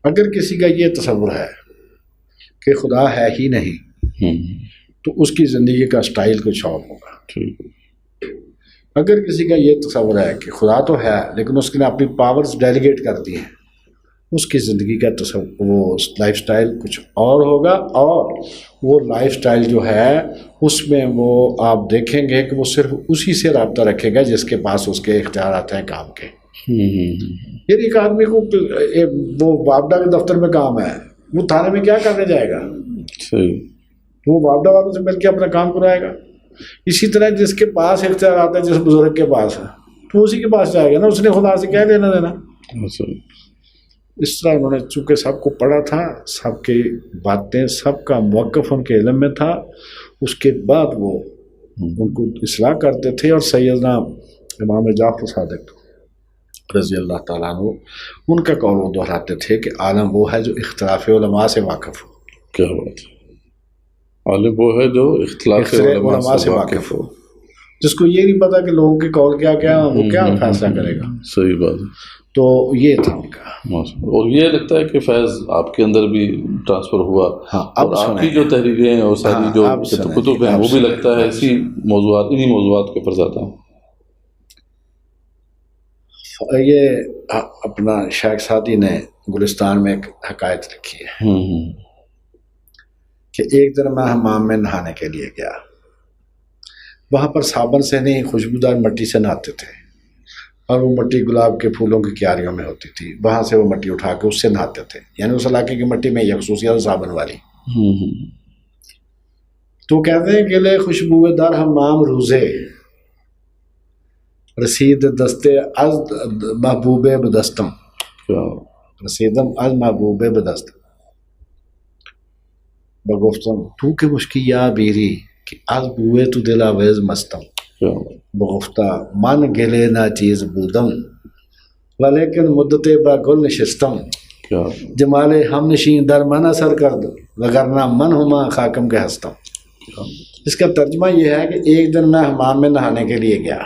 اگر کسی کا یہ تصور ہے کہ خدا ہے ہی نہیں تو اس کی زندگی کا سٹائل کچھ اور ہوگا۔ اگر کسی کا یہ تصور ہے کہ خدا تو ہے لیکن اس نے اپنی پاورز ڈیلیگیٹ کر دی ہیں، اس کی زندگی کا وہ لائف سٹائل کچھ اور ہوگا، اور وہ لائف سٹائل جو ہے اس میں وہ آپ دیکھیں گے کہ وہ صرف اسی سے رابطہ رکھے گا جس کے پاس اس کے اختیارات ہیں کام کے۔ یعنی ایک آدمی کو وہ وابڈا کے دفتر میں کام ہے، وہ تھانے میں کیا کرنے جائے گا؟ وہ وابڈا والوں سے مل کے اپنا کام کرائے گا۔ اسی طرح جس کے پاس اختیارات ہیں، جس بزرگ کے پاس ہے تو اسی کے پاس جائے گا نا، اس نے خدا سے کیا لینا دینا۔ اس طرح انہوں نے چونکہ سب کو پڑھا تھا، سب کی باتیں، سب کا موقف ان کے علم میں تھا، اس کے بعد وہ ان کو اصلاح کرتے تھے۔ اور سیدنا امام جعفر صادق رضی اللہ تعالیٰ عنہ ان کا قول وہ دہراتے تھے کہ عالم وہ ہے جو اختلاف علماء سے واقف ہو۔ کیا بات ہے، عالم وہ ہے جو اختلاف علماء سے واقف ہو، جس کو یہ نہیں پتا کہ لوگوں کے قول کیا کیا وہ کیا فیصلہ کرے گا۔ صحیح بات ہے۔ تو یہ تھا ان کا، اور یہ لگتا ہے کہ فیض آپ کے اندر بھی ٹرانسفر ہوا، اور آپ کی جو تحریریں ہیں اور ساری جو کتب ہیں وہ بھی لگتا ہے اسی موضوعات، انہی موضوعات کے اوپر زیادہ ہیں۔ یہ اپنا شیخ سعدی نے گلستان میں ایک حکایت لکھی ہے کہ ایک دن میں حمام میں نہانے کے لیے گیا، وہاں پر صابن سے نہیں خوشبودار مٹی سے نہاتے تھے، اور وہ مٹی گلاب کے پھولوں کی کیاریوں میں ہوتی تھی، وہاں سے وہ مٹی اٹھا کے اس سے نہاتے تھے، یعنی اس علاقے کی مٹی میں یہ خصوصیت صابن والی۔ تو کہتے ہیں گلے خوشبو در حمام روزے رسید دستے از محبوب بدستم، رسیدم از محبوب بدستم بگفتم تو که مشکی یا بیری که از بوی تو دل آویز مستم، بگفتا من گله ناچیز بودم ولیکن مدت با گل نشستم، جمال ہم نشین در من اثر کرد وگرنہ من ہما خاکم کے ہستم۔ اس کا ترجمہ یہ ہے کہ ایک دن میں حمام میں نہانے کے لیے گیا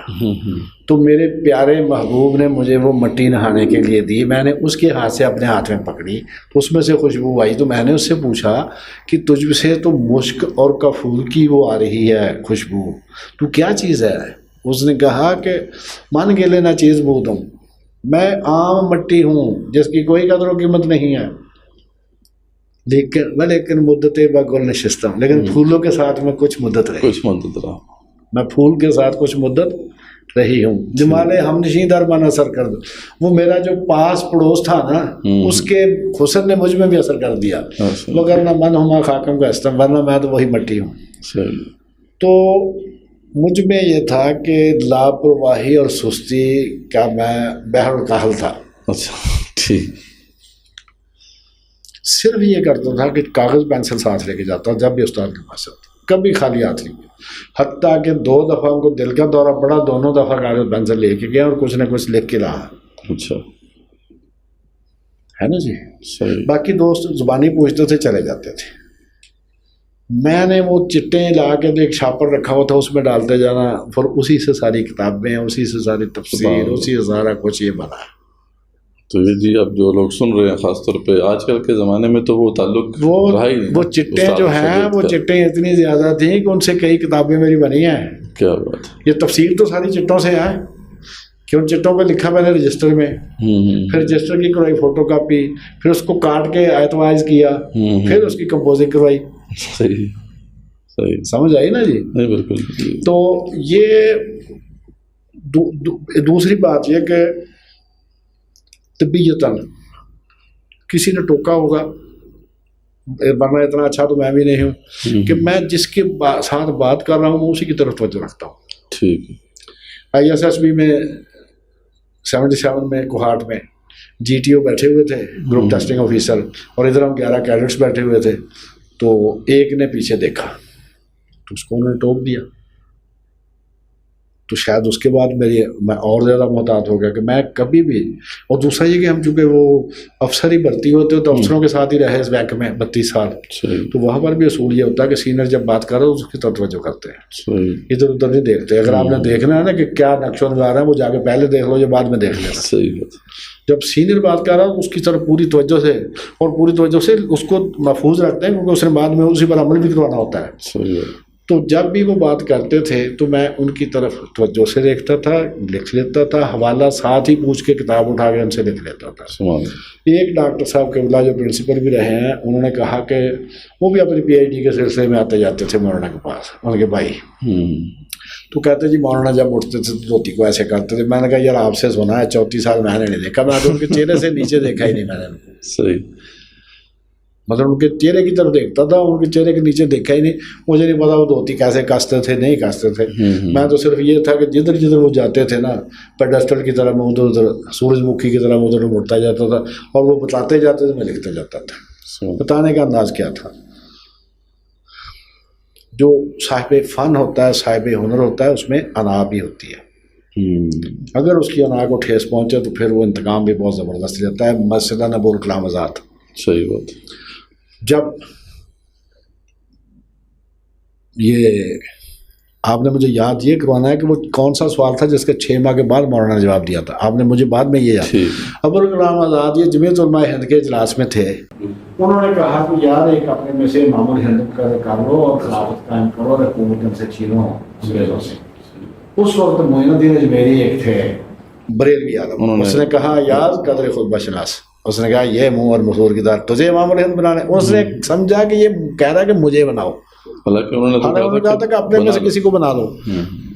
تو میرے پیارے محبوب نے مجھے وہ مٹی نہانے کے لیے دی، میں نے اس کے ہاتھ سے اپنے ہاتھ میں پکڑی تو اس میں سے خوشبو آئی، تو میں نے اس سے پوچھا کہ تجھ سے تو مشک اور کفور کی وہ آ رہی ہے خوشبو، تو کیا چیز ہے؟ اس نے کہا کہ من کے لینا چیز بہت ہوں، میں عام مٹی ہوں جس کی کوئی قدر و قیمت نہیں ہے، لیکن مدت بگل نشستہ ہوں، لیکن پھولوں کے ساتھ میں کچھ مدت رہی، کچھ مدت رہا، میں پھول کے ساتھ کچھ مدت رہی ہوں، جمال ہم نشین در من اثر کر دو، وہ میرا جو پاس پڑوس تھا نا اس کے حسن نے مجھ میں بھی اثر کر دیا، مگر نہ من ہما خاکم کا استم، ورنہ میں تو وہی مٹی ہوں۔ تو مجھ میں یہ تھا کہ لاپرواہی اور سستی کا میں بحر الکاہل تھا، اچھا ٹھیک، صرف یہ کرتا تھا کہ کاغذ پینسل ساتھ لے کے جاتا جب بھی استاد کے پاس جاتا، کبھی خالی ہاتھ نہیں، حتیٰ کہ 2 دفعہ ان کو دل کا دورہ پڑا، دونوں دفعہ کاغذ پینسل لے کے گیا اور کچھ نہ کچھ لکھ کے رہا، اچھا ہے نا جی۔ صحیح، باقی دوست زبانی پوچھتے تھے، چلے جاتے تھے، میں نے وہ چٹیں لا کے ایک چھاپر رکھا ہوا تھا اس میں ڈالتے جانا، پھر اسی سے ساری کتابیں، اسی سے ساری تفسیر، اسی سے سارا کچھ یہ بنا۔ تو یہ جی اب جو لوگ سن رہے ہیں خاص طور پہ آج کل کے زمانے میں تو وہ تعلق رہا ہی نہیں، وہ چٹیں جو ہیں وہ چٹیں اتنی زیادہ تھیں کہ ان سے کئی کتابیں میری بنی ہیں۔ کیا بات ہے، یہ تفسیر تو ساری چٹوں سے ہے کہ ان چٹوں پہ لکھا میں نے رجسٹر میں، پھر رجسٹر کی کروائی فوٹو کاپی، پھر اس کو کاٹ کے آیت وائز کیا، پھر اس کی کمپوزنگ کروائی۔ صحیح صحیح، سمجھ آئی نا جی؟ نہیں بالکل۔ تو یہ دوسری بات یہ کہ طبیعتاً کسی نے ٹوکا ہوگا، ورنہ اتنا اچھا تو میں بھی نہیں ہوں کہ میں جس کے ساتھ بات کر رہا ہوں میں اسی کی طرف توجہ رکھتا ہوں۔ ٹھیک ہے، ISSB میں 77 میں کوہاٹ میں GTO بیٹھے ہوئے تھے، گروپ ٹیسٹنگ آفیسر، اور ادھر ہم 11 کیڈٹس بیٹھے ہوئے تھے، تو ایک نے پیچھے دیکھا تو اس کو انہوں نے ٹوک دیا، تو شاید اس کے بعد میں اور زیادہ محتاط ہو گیا کہ میں کبھی بھی، اور دوسرا یہ کہ ہم چونکہ وہ افسر ہی بھرتی ہوتے ہو تو افسروں کے ساتھ ہی رہے اس بینک میں 32 سال، تو وہاں پر بھی اصول یہ ہوتا ہے کہ سینئر جب بات کر رہے ہو اس کی طرف توجہ کرتے ہیں، ادھر ادھر نہیں دیکھتے۔ اگر آپ نے دیکھنا ہے نا کہ کیا نقش و نگار ہے، وہ جا کے پہلے دیکھ لو یا بعد میں دیکھ لینا۔ صحیح بات، جب سینئر بات کر رہا ہو اس کی طرف پوری توجہ سے، اور پوری توجہ سے اس کو محفوظ رکھتے ہیں کیونکہ اس نے بعد میں اسی پر عمل بھی کروانا ہوتا ہے۔ صحیح، تو جب بھی وہ بات کرتے تھے تو میں ان کی طرف توجہ سے دیکھتا تھا، لکھ لیتا تھا، حوالہ ساتھ ہی پوچھ کے کتاب اٹھا کے ان سے لکھ لیتا تھا۔ ایک ڈاکٹر صاحب قبلہ جو پرنسپل بھی رہے ہیں، انہوں نے کہا کہ وہ بھی اپنی PhD کے سلسلے میں آتے جاتے تھے مولانا کے پاس، ان کے بھائی، تو کہتے جی مولانا جب اٹھتے تھے تو دھوتی کو ایسے کرتے تھے۔ میں نے کہا یار آپ سے سنا ہے، 34 سال میں نے نہیں دیکھا، میں تو ان کے چہرے سے نیچے دیکھا ہی نہیں میں نے۔ صحیح، مطلب ان کے چہرے کی طرف دیکھتا تھا، ان کے چہرے کے نیچے دیکھا ہی نہیں، مجھے نہیں پتا وہ دھوتی کیسے کستے تھے، نہیں کستے تھے۔ میں تو صرف یہ تھا کہ جدھر جدھر وہ جاتے تھے نا، پیڈسٹل کی طرح میں ادھر ادھر، سورج مکھی کی طرح میں ادھر مڑتا جاتا تھا، اور وہ بتاتے جاتے تھے، میں لکھتا جاتا تھا۔ بتانے کا انداز کیا تھا؟ جو صاحب فن ہوتا ہے، صاحب ہنر ہوتا ہے، اس میں انا بھی ہوتی ہے، اگر اس کی انا کو ٹھیس پہنچے تو پھر وہ انتقام بھی بہت زبردست لیتا ہے۔ مسئلہ نبول کلام آزاد۔ صحیح بات، جب یہ آپ نے مجھے یاد یہ کروانا ہے کہ وہ کون سا سوال تھا جس کے 6 ماہ کے بعد مولانا نے جواب دیا تھا، آپ نے مجھے بعد میں یہ یاد۔ ابوالکلام آزاد یہ جمعیت علماء ہند کے اجلاس میں تھے، انہوں نے کہا کہ یار ایک اپنے میں سے امام الہند کر لو اور خلافت قائم کرو اور حکومت ان سے چھینو انگریزوں سے۔ اس وقت معین الدین اجمیری ایک تھے بریلوی عالم، اس نے کہا یار قدر خود بشناس، اس نے کہا یہ منہ اور مسور کی دار تجھے امام الہند بنانے، اس نے سمجھا کہ یہ کہہ رہا ہے کہ مجھے بناؤ، حالانکہ انہوں نے کہا تھا کہ اپنے میں سے کسی کو بنا لو۔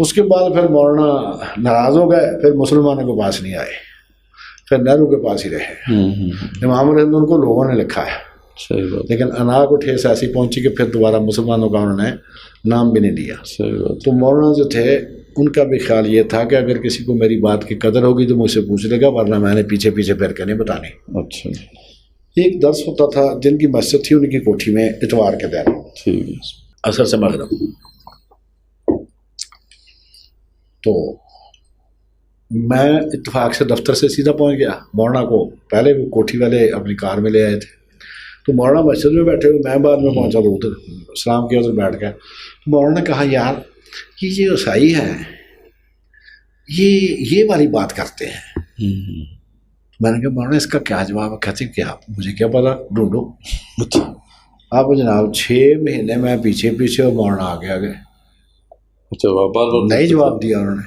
اس کے بعد پھر مولانا ناراض ہو گئے، پھر مسلمانوں کے پاس نہیں آئے، پھر نہرو کے پاس ہی رہے۔ امام الہند ان کو لوگوں نے لکھا ہے، لیکن انا کو ٹھیس ایسی پہنچی کہ پھر دوبارہ مسلمانوں کا انہوں نے نام بھی نہیں دیا۔ تو مولانا جو تھے ان کا بھی خیال یہ تھا کہ اگر کسی کو میری بات کی قدر ہوگی تو مجھ سے پوچھ لے گا، ورنہ میں نے پیچھے پیچھے پھر کے نہیں بتانی۔ اچھا، ایک درس ہوتا تھا، جن کی مسجد تھی ان کی کوٹھی میں اتوار کے دن عصر سے مغرب، تو میں اتفاق سے دفتر سے سیدھا پہنچ گیا مولانا کو، پہلے وہ کوٹھی والے اپنی کار میں لے آئے تھے، تو مولانا مسجد میں بیٹھے ہوئے، میں بعد میں پہنچا تو ادھر اسلام کے ادھر بیٹھ گیا۔ تو مولانا نے کہا یار یہ جو عیسائی ہے یہ والی بات کرتے ہیں۔ میں نے کہا مولانا اس کا کیا جواب ہے؟ کہتے کیا مجھے کیا پتا، ڈھونڈو۔ آپ جناب 6 مہینے میں پیچھے پیچھے اور مولانا آگے اچھا، نہیں جواب دیا انہوں نے۔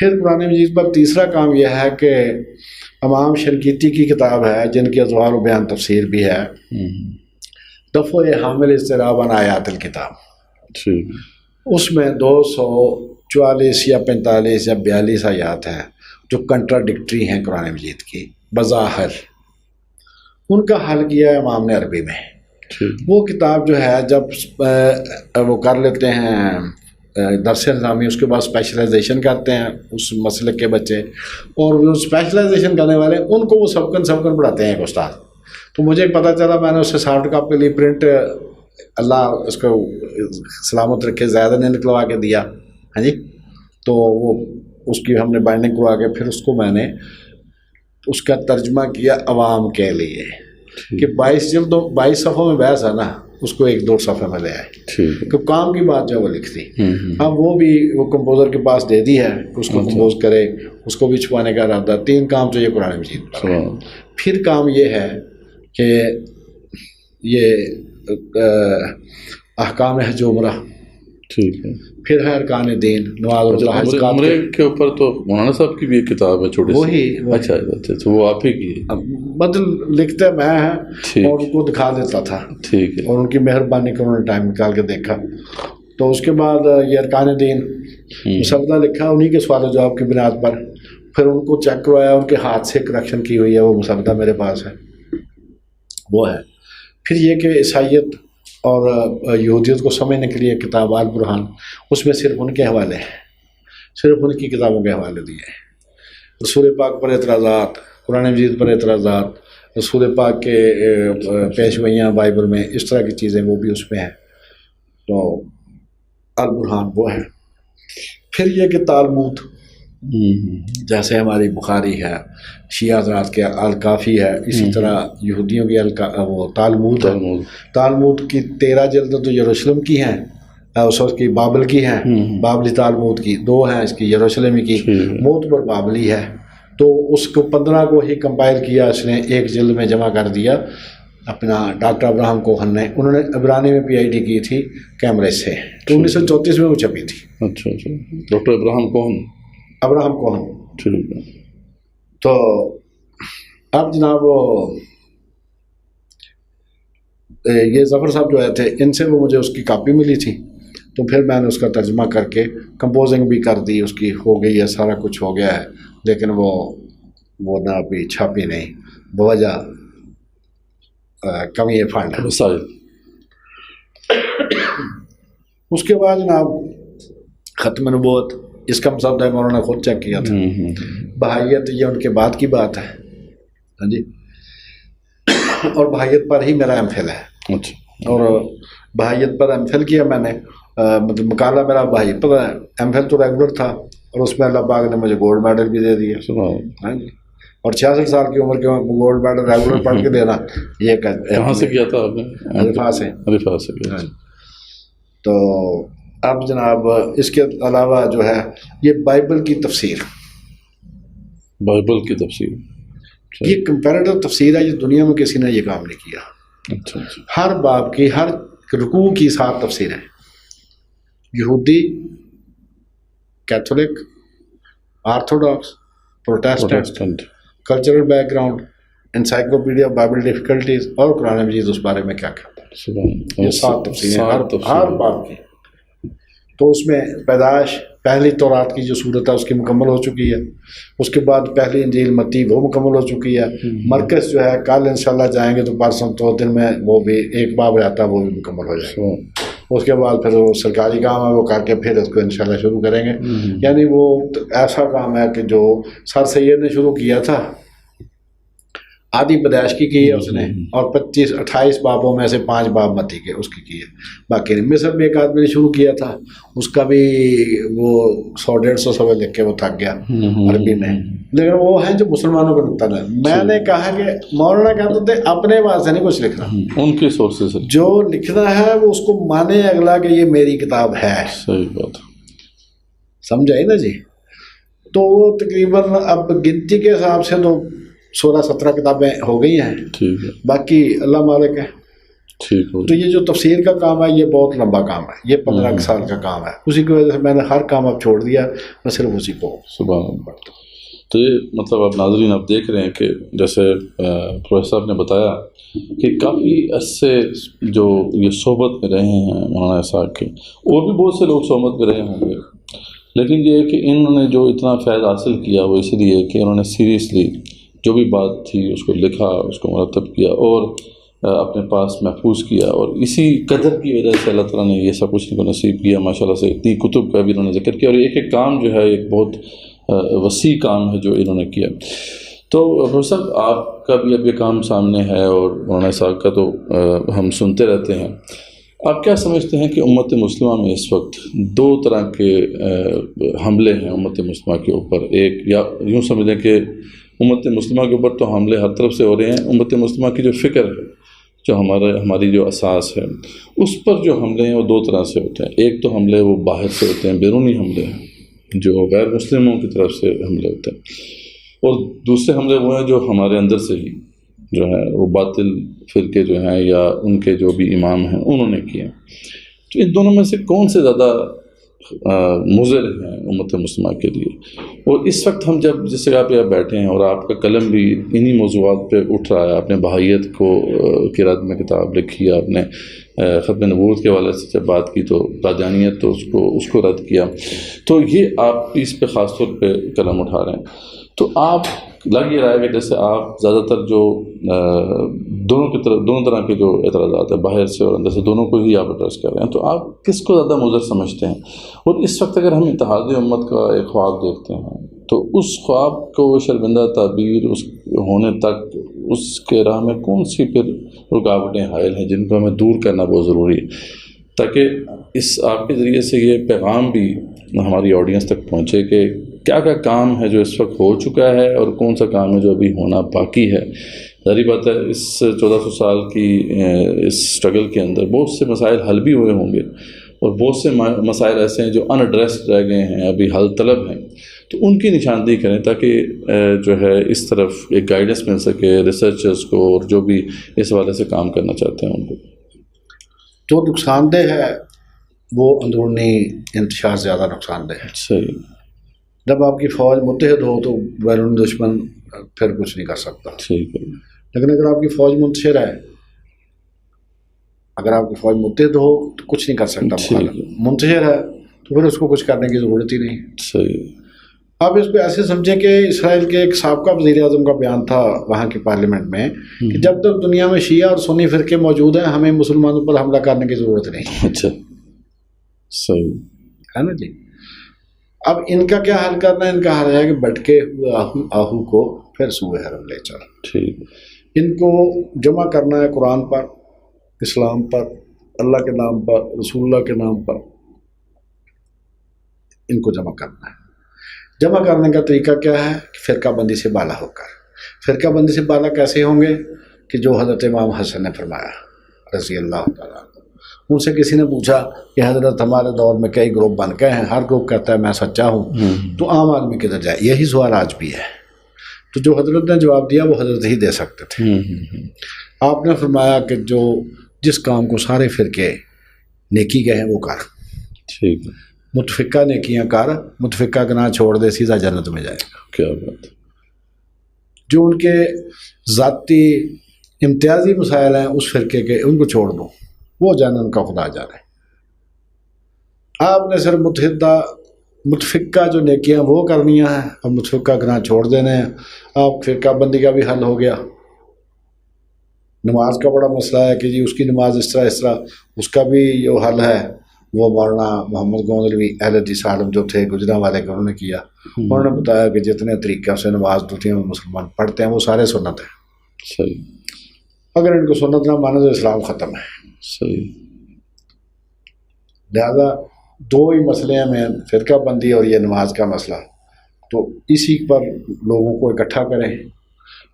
پھر قرآن مجید پر تیسرا کام یہ ہے کہ امام شنقیطی کی کتاب ہے جن کی اظہار و بیان تفسیر بھی ہے، دفع حامل اضطراب عن آیات الکتاب، اس میں 244 یا 45 یا 42 آیات ہیں جو کنٹراڈکٹری ہیں قرآن مجید کی بظاہر، ان کا حل کیا ہے امام نے عربی میں۔ وہ کتاب جو ہے جب وہ کر لیتے ہیں درس نظامی، اس کے بعد اسپیشلائزیشن کرتے ہیں اس مسلک کے بچے، اور جو اسپیشلائزیشن کرنے والے ان کو وہ سبقن پڑھاتے ہیں ایک استاد۔ تو مجھے پتہ چلا، میں نے اسے سافٹ کاپی لی، پرنٹ اللہ اس کو سلامت رکھے زیادہ نے نکلوا کے دیا، ہاں جی، تو وہ اس کی ہم نے بائنڈنگ کروا کے پھر اس کو میں نے اس کا ترجمہ کیا عوام کے لیے کہ 22 جلدوں 22 صفحوں میں بحث ہے نا، اس کو 1-2 صفحے میں لے آئے کہ کام کی بات جو وہ لکھتی۔ اب وہ بھی وہ کمپوزر کے پاس دے دی ہے کہ اس کو کمپوز کرے، اس کو بھی چھپانے کا ارادہ۔ 3 کام تو یہ قرآن مجید پر ہے۔ پھر کام یہ ہے کہ یہ احکام حج عمرہ، ٹھیک ہے، پھر ہے ارکان دین، نماز عمرے کے اوپر تو مولانا صاحب کی بھی ایک کتاب ہے چھوٹی سی، وہی اچھا اچھا، وہ آپ ہی کی ہے، بدل لکھتے میں ہیں اور ان کو دکھا دیتا تھا، ٹھیک ہے، اور ان کی مہربانی کہ انہوں نے ٹائم نکال کے دیکھا۔ تو اس کے بعد یہ ارکان دین مسودہ لکھا انہی کے سوال و جواب کی بنیاد پر، پھر ان کو چیک کروایا، ان کے ہاتھ سے کریکشن کی ہوئی ہے، وہ مسودہ میرے پاس ہے، وہ ہے۔ پھر یہ کہ عیسائیت اور یہودیت کو سمجھنے کے لیے کتاب البرہان، اس میں صرف ان کے حوالے ہیں، صرف ان کی کتابوں کے حوالے دیے ہیں۔ رسول پاک پر اعتراضات، قرآن مجید پر اعتراضات، رسول پاک کے پیشوائیاں بائبل میں، اس طرح کی چیزیں وہ بھی اس میں ہیں۔ تو البرہان وہ ہے۔ پھر یہ کہ تالمود، جیسے ہماری بخاری ہے، شیعہ حضرات کے الکافی ہے، اسی طرح یہودیوں کی وہ تالمود ہے۔ تالمود کی 13 جلد تو یروشلم کی ہیں، اس کی بابل کی ہیں، بابلی تالمود کی 2 ہیں، اس کی یروشلم کی معتبر بابلی ہے۔ تو اس کو 15 کو ہی کمپائل کیا اس نے، 1 جلد میں جمع کر دیا اپنا ڈاکٹر ابراہم کوہن نے۔ انہوں نے عبرانی میں PhD کی تھی کیمبرج سے، تو 1934 میں وہ چھپی تھی۔ اچھا اچھا، ڈاکٹر ابراہم کوہن، ٹھیک ہے۔ تو اب جناب یہ ظفر صاحب جو آئے تھے، ان سے وہ مجھے اس کی کاپی ملی تھی، تو پھر میں نے اس کا ترجمہ کر کے کمپوزنگ بھی کر دی، اس کی ہو گئی ہے، سارا کچھ ہو گیا ہے، لیکن وہ نہ ابھی چھاپی نہیں بوجہ کمی فنڈ ہے۔ اس کے بعد جناب ختم نبوت، اس کا مسودہ مولانا نے خود چیک کیا تھا۔ بہائیت یہ ان کے بعد کی بات ہے، ہاں جی، اور بہائیت پر ہی میرا MPhil ہے، اور بہائیت پر MPhil کیا میں نے، مطلب مقالہ میرا بہائیت پر ہے، MPhil تو ریگولر تھا، اور اس میں اللہ پاک نے مجھے گولڈ میڈل بھی دے دیا، ہاں جی، اور 66 سال کی عمر کے گولڈ میڈل ریگولر پڑھ کے دینا، یہ کہاں سے کیا تھا آپ نے؟ رفا سے۔ تو اب جناب اس کے علاوہ جو ہے یہ بائبل کی تفسیر، یہ کمپیریٹو تفسیر ہے، یہ دنیا میں کسی نے یہ کام نہیں کیا۔ ہر باب کی، ہر رکوع کی 7 تفسیریں، یہودی، Catholic, Orthodox, Protestant, cultural background, encyclopaedia Bible difficulties, اور قرآن مجید اس بارے میں کیا کہتا ہے، یہ 7 تفسیریں ہر باب کی۔ تو اس میں پیدائش، پہلی تورات کی جو صورت ہے اس کی مکمل ہو چکی ہے، اس کے بعد پہلی انجیل متی وہ مکمل ہو چکی ہے، مرکز جو ہے کل انشاءاللہ جائیں گے تو پرسوں 2 دن میں وہ بھی 1 باب رہتا ہے، وہ بھی مکمل ہو جائے گا۔ اس کے بعد پھر وہ سرکاری کام ہے، وہ کر کے پھر اس کو انشاءاللہ شروع کریں گے۔ یعنی وہ ایسا کام ہے کہ جو سر سید نے شروع کیا تھا، آدھی پیدائش کی ہے اس نے، اور 28 بابوں میں سے 5 باب متی کے اس کی ہے، باقی مصر میں ایک آدمی نے شروع کیا تھا، اس کا بھی وہ 100-150 صفحے لکھ کے وہ تھک گیا عربی میں، لیکن وہ ہیں جو مسلمانوں کا نقطہ ہے۔ میں نے کہا کہ مولانا کہتے تھے اپنے واسطے نہیں کچھ لکھنا، ان کے سورسز جو لکھنا ہے وہ اس کو مانے اگلا کہ یہ میری کتاب ہے۔ صحیح بات، سمجھائی نا جی؟ تو وہ تقریباً اب گنتی کے حساب سے تو 16-17 کتابیں ہو گئی ہیں، باقی اللہ مالک ہے، ٹھیک ہو تو یہ جو تفسیر کا کام ہے یہ بہت لمبا کام ہے، یہ 15 سال کا کام ہے، اسی کی وجہ سے میں نے ہر کام اب چھوڑ دیا، میں صرف اسی کو سبحان اللہ۔ تو یہ مطلب اب ناظرین آپ دیکھ رہے ہیں کہ جیسے پروفیسر صاحب نے بتایا کہ کافی عرصے جو یہ صحبت میں رہے ہیں مولانا اسحاق کے، اور بھی بہت سے لوگ صحبت میں رہے ہوں گے، لیکن یہ ہے کہ انہوں نے جو اتنا فیض حاصل کیا وہ اس لیے کہ انہوں نے سیریسلی جو بھی بات تھی اس کو لکھا، اس کو مرتب کیا اور اپنے پاس محفوظ کیا، اور اسی قدر کی وجہ سے اللہ تعالیٰ نے یہ سب کچھ ان کو نصیب کیا ماشاء اللہ سے۔ اتنی کتب کا بھی انہوں نے ذکر کیا، اور ایک ایک کام جو ہے ایک بہت وسیع کام ہے جو انہوں نے کیا۔ تو پروفیسر صاحب آپ کا بھی اب یہ کام سامنے ہے اور مولانا اسحاق کا تو ہم سنتے رہتے ہیں، آپ کیا سمجھتے ہیں کہ امت مسلمہ میں اس وقت دو طرح کے حملے ہیں امت مسلمہ کے اوپر؟ ایک یا یوں سمجھ لیں کہ امت مسلمہ کے اوپر تو حملے ہر طرف سے ہو رہے ہیں، امت مسلمہ کی جو فکر ہے، جو ہماری جو اساس ہے، اس پر جو حملے ہیں وہ دو طرح سے ہوتے ہیں۔ ایک تو حملے وہ باہر سے ہوتے ہیں، بیرونی حملے ہیں جو غیر مسلموں کی طرف سے حملے ہوتے ہیں، اور دوسرے حملے وہ ہیں جو ہمارے اندر سے ہی جو ہے وہ باطل فرقے جو ہیں یا ان کے جو بھی امام ہیں انہوں نے کیے۔ تو ان دونوں میں سے کون سے زیادہ مضر ہیں امت مسلمہ کے لیے؟ اور اس وقت ہم جب جس جگہ پہ آپ بیٹھے ہیں اور آپ کا قلم بھی انہی موضوعات پہ اٹھ رہا ہے، آپ نے بہائیت کو کی رد میں کتاب لکھی، آپ نے ختم نبوت کے حوالے سے جب بات کی تو قادیانیت تو اس کو رد کیا، تو یہ آپ اس پہ خاص طور پہ قلم اٹھا رہے ہیں۔ تو آپ لگ یہ رہا ہے کہ جیسے آپ زیادہ تر جو دونوں طرح کے جو اعتراضات ہیں باہر سے اور اندر سے دونوں کو ہی آپ ایڈریس کر رہے ہیں، تو آپ کس کو زیادہ مضر سمجھتے ہیں؟ اور اس وقت اگر ہم اتحاد امت کا ایک خواب دیکھتے ہیں تو اس خواب کو شرمندہ تعبیر اس ہونے تک اس کے راہ میں کون سی پھر رکاوٹیں حائل ہیں جن کو ہمیں دور کرنا بہت ضروری ہے، تاکہ اس آپ کے ذریعے سے یہ پیغام بھی ہماری آڈینس تک پہنچے کہ کیا کیا کام ہے جو اس وقت ہو چکا ہے اور کون سا کام ہے جو ابھی ہونا باقی ہے۔ ظاہری بات ہے اس 1400 سال کی اس سٹرگل کے اندر بہت سے مسائل حل بھی ہوئے ہوں گے، اور بہت سے مسائل ایسے ہیں جو ان ایڈریسڈ رہ گئے ہیں، ابھی حل طلب ہیں، تو ان کی نشاندہی کریں تاکہ جو ہے اس طرف ایک گائیڈنس مل سکے ریسرچرز کو اور جو بھی اس حوالے سے کام کرنا چاہتے ہیں ان کو۔ جو نقصان دہ ہے وہ اندرونی انتشار زیادہ نقصان دہ ہے۔ صحیح۔ جب آپ کی فوج متحد ہو تو بیرونی دشمن پھر کچھ نہیں کر سکتا، ٹھیک ہے۔ لیکن اگر آپ کی فوج منتشر ہے، اگر آپ کی فوج متحد ہو تو کچھ نہیں کر سکتا مخالف، منتشر ہے تو پھر اس کو کچھ کرنے کی ضرورت ہی نہیں۔ صحیح۔ آپ اس کو ایسے سمجھیں کہ اسرائیل کے ایک سابقہ وزیر اعظم کا بیان تھا وہاں کی پارلیمنٹ میں کہ جب تک دنیا میں شیعہ اور سنی فرقے موجود ہیں ہمیں مسلمانوں پر حملہ کرنے کی ضرورت نہیں۔ اچھا، صحیح ہے نا جی۔ اب ان کا کیا حل کرنا ہے؟ ان کا حل ہے کہ بٹکے ہوئے آہو کو پھر سوئے حرم لے چل۔ ٹھیک۔ ان کو جمع کرنا ہے قرآن پر، اسلام پر، اللہ کے نام پر، رسول اللہ کے نام پر، ان کو جمع کرنا ہے۔ جمع کرنے کا طریقہ کیا ہے؟ فرقہ بندی سے بالا ہو کر۔ فرقہ بندی سے بالا کیسے ہوں گے؟ کہ جو حضرت امام حسن نے فرمایا رضی اللہ تعالیٰ، ان سے کسی نے پوچھا کہ حضرت ہمارے دور میں کئی گروپ بن گئے ہیں، ہر گروپ کہتا ہے میں سچا ہوں، تو عام آدمی کدھر جائے؟ یہی سوال آج بھی ہے۔ تو جو حضرت نے جواب دیا وہ حضرت ہی دے سکتے تھے۔ آپ نے فرمایا کہ جو جس کام کو سارے فرقے نیکی گئے ہیں وہ کر، ٹھیک، متفقہ نیکیاں کر، متفقہ گناہ چھوڑ دے، سیدھا جنت میں جائے گا۔ کیا بات۔ جو ان کے ذاتی امتیازی مسائل ہیں اس فرقے کے، ان کو چھوڑ دو، وہ جانن کا خدا جانے۔ آپ نے صرف متفقہ جو نیکیاں وہ کرنی ہیں اور متفقہ گناہ چھوڑ دینے ہیں۔ آپ فرقہ بندی کا بھی حل ہو گیا۔ نماز کا بڑا مسئلہ ہے کہ جی اس کی نماز اس طرح، اس کا بھی جو حل ہے وہ مولانا محمد گوندلوی اہل حدیث عالم جو تھے گجرانوالے کے، انہوں نے کیا۔ انہوں نے بتایا کہ جتنے طریقے سے نماز دنیا میں مسلمان پڑھتے ہیں وہ سارے سنت ہیں۔ صحیح۔ اگر ان کو سنت نہ مانے تو اسلام ختم ہے۔ صحیح۔ لہذا دو ہی مسئلے ہیں، فرقہ بندی اور یہ نماز کا مسئلہ، تو اسی پر لوگوں کو اکٹھا کریں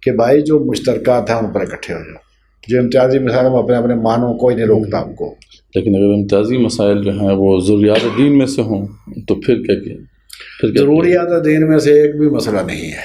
کہ بھائی جو مشترکات ہیں ان پر اکٹھے ہو جاؤ۔ جو امتیازی مسائل ہم اپنے مانو، کوئی نہیں روکتا آپ کو، لیکن اگر امتیازی مسائل جو ہیں وہ ضروریات دین میں سے ہوں تو پھر کیا کیا؟ ضروریات دین میں سے ایک بھی مسئلہ نہیں ہے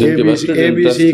ABC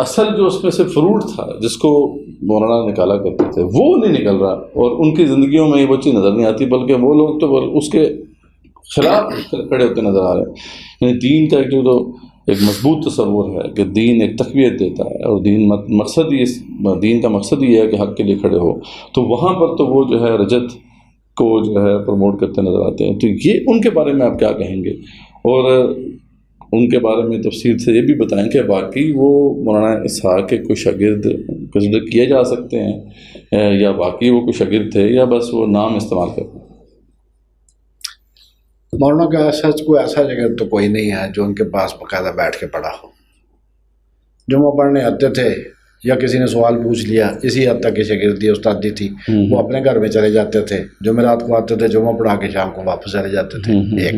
اصل جو اس میں سے فروٹ تھا جس کو مولانا نکالا کرتے تھے وہ نہیں نکل رہا، اور ان کی زندگیوں میں یہ وہ چیز نظر نہیں آتی، بلکہ وہ لوگ تو اس کے خلاف کھڑے ہوتے نظر آ رہے ہیں۔ یعنی دین کا ایک مضبوط تصور ہے کہ دین ایک تقویت دیتا ہے، اور دین کا مقصد یہ ہے کہ حق کے لیے کھڑے ہو، تو وہاں پر تو وہ جو ہے رجت کو جو ہے پروموٹ کرتے نظر آتے ہیں۔ تو یہ ان کے بارے میں آپ کیا کہیں گے، اور ان کے بارے میں تفصیل سے یہ بھی بتائیں کہ واقعی وہ مولانا اسحاق کے کوئی شاگرد کنسیڈر کیے جا سکتے ہیں، یا واقعی وہ کوئی شاگرد تھے، یا بس وہ نام استعمال کرتے ہیں؟ مولانا کا سچ کوئی ایسا جگہ تو کوئی نہیں ہے جو ان کے پاس باقاعدہ بیٹھ کے پڑھا ہو۔ جمعہ پڑھنے آتے تھے یا کسی نے سوال پوچھ لیا، اسی حد تک کی شاگردی استادی تھی، وہ اپنے گھر میں چلے جاتے تھے، جمعرات کو آتے تھے، جمعہ پڑھا کے شام کو واپس چلے جاتے تھے۔ ایک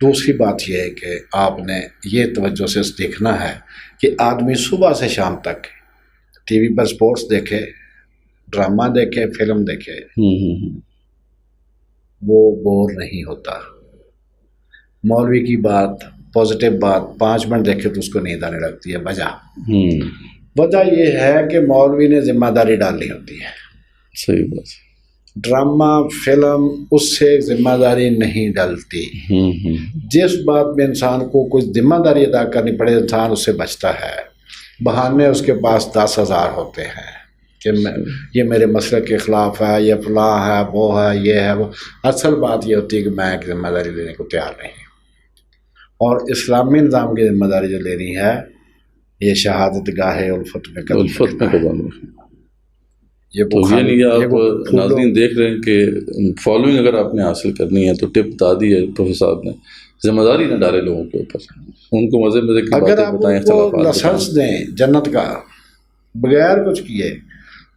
دوسری بات یہ ہے کہ آپ نے یہ توجہ سے دیکھنا ہے کہ آدمی صبح سے شام تک ٹی وی پر سپورٹس دیکھے، ڈرامہ دیکھے، فلم دیکھے، وہ بور نہیں ہوتا۔ مولوی کی بات، پازیٹیو بات 5 منٹ دیکھے تو اس کو نیند آنے لگتی ہے۔ وجہ یہ ہے کہ مولوی نے ذمہ داری ڈالنی ہوتی ہے۔ صحیح بات۔ ڈرامہ، فلم، اس سے ذمہ داری نہیں ڈلتی۔ جس بات میں انسان کو کچھ ذمہ داری ادا کرنی پڑے، انسان اس سے بچتا ہے۔ بہانے اس کے پاس 10,000 ہوتے ہیں کہ یہ میرے مسلک کے خلاف ہے، یہ فلاں ہے، وہ ہے، یہ ہے وہ۔ اصل بات یہ ہوتی ہے کہ میں ایک ذمہ داری لینے کو تیار نہیں ہوں، اور اسلامی نظام کی ذمہ داری جو لینی ہے یہ شہادت گاہ الفت میں قدم رکھنا۔ تو یعنی آپ ناظرین دیکھ رہے ہیں کہ فالوئنگ اگر آپ نے حاصل کرنی ہے تو ٹپ بتا دی ہے پروفیسر صاحب نے، ذمہ داری نہ ڈالے لوگوں کے اوپر، ان کو مزے مزے کی باتیں بتائیں، اختلافات بتائیں۔ لائسنس دیں جنت کا بغیر کچھ کیے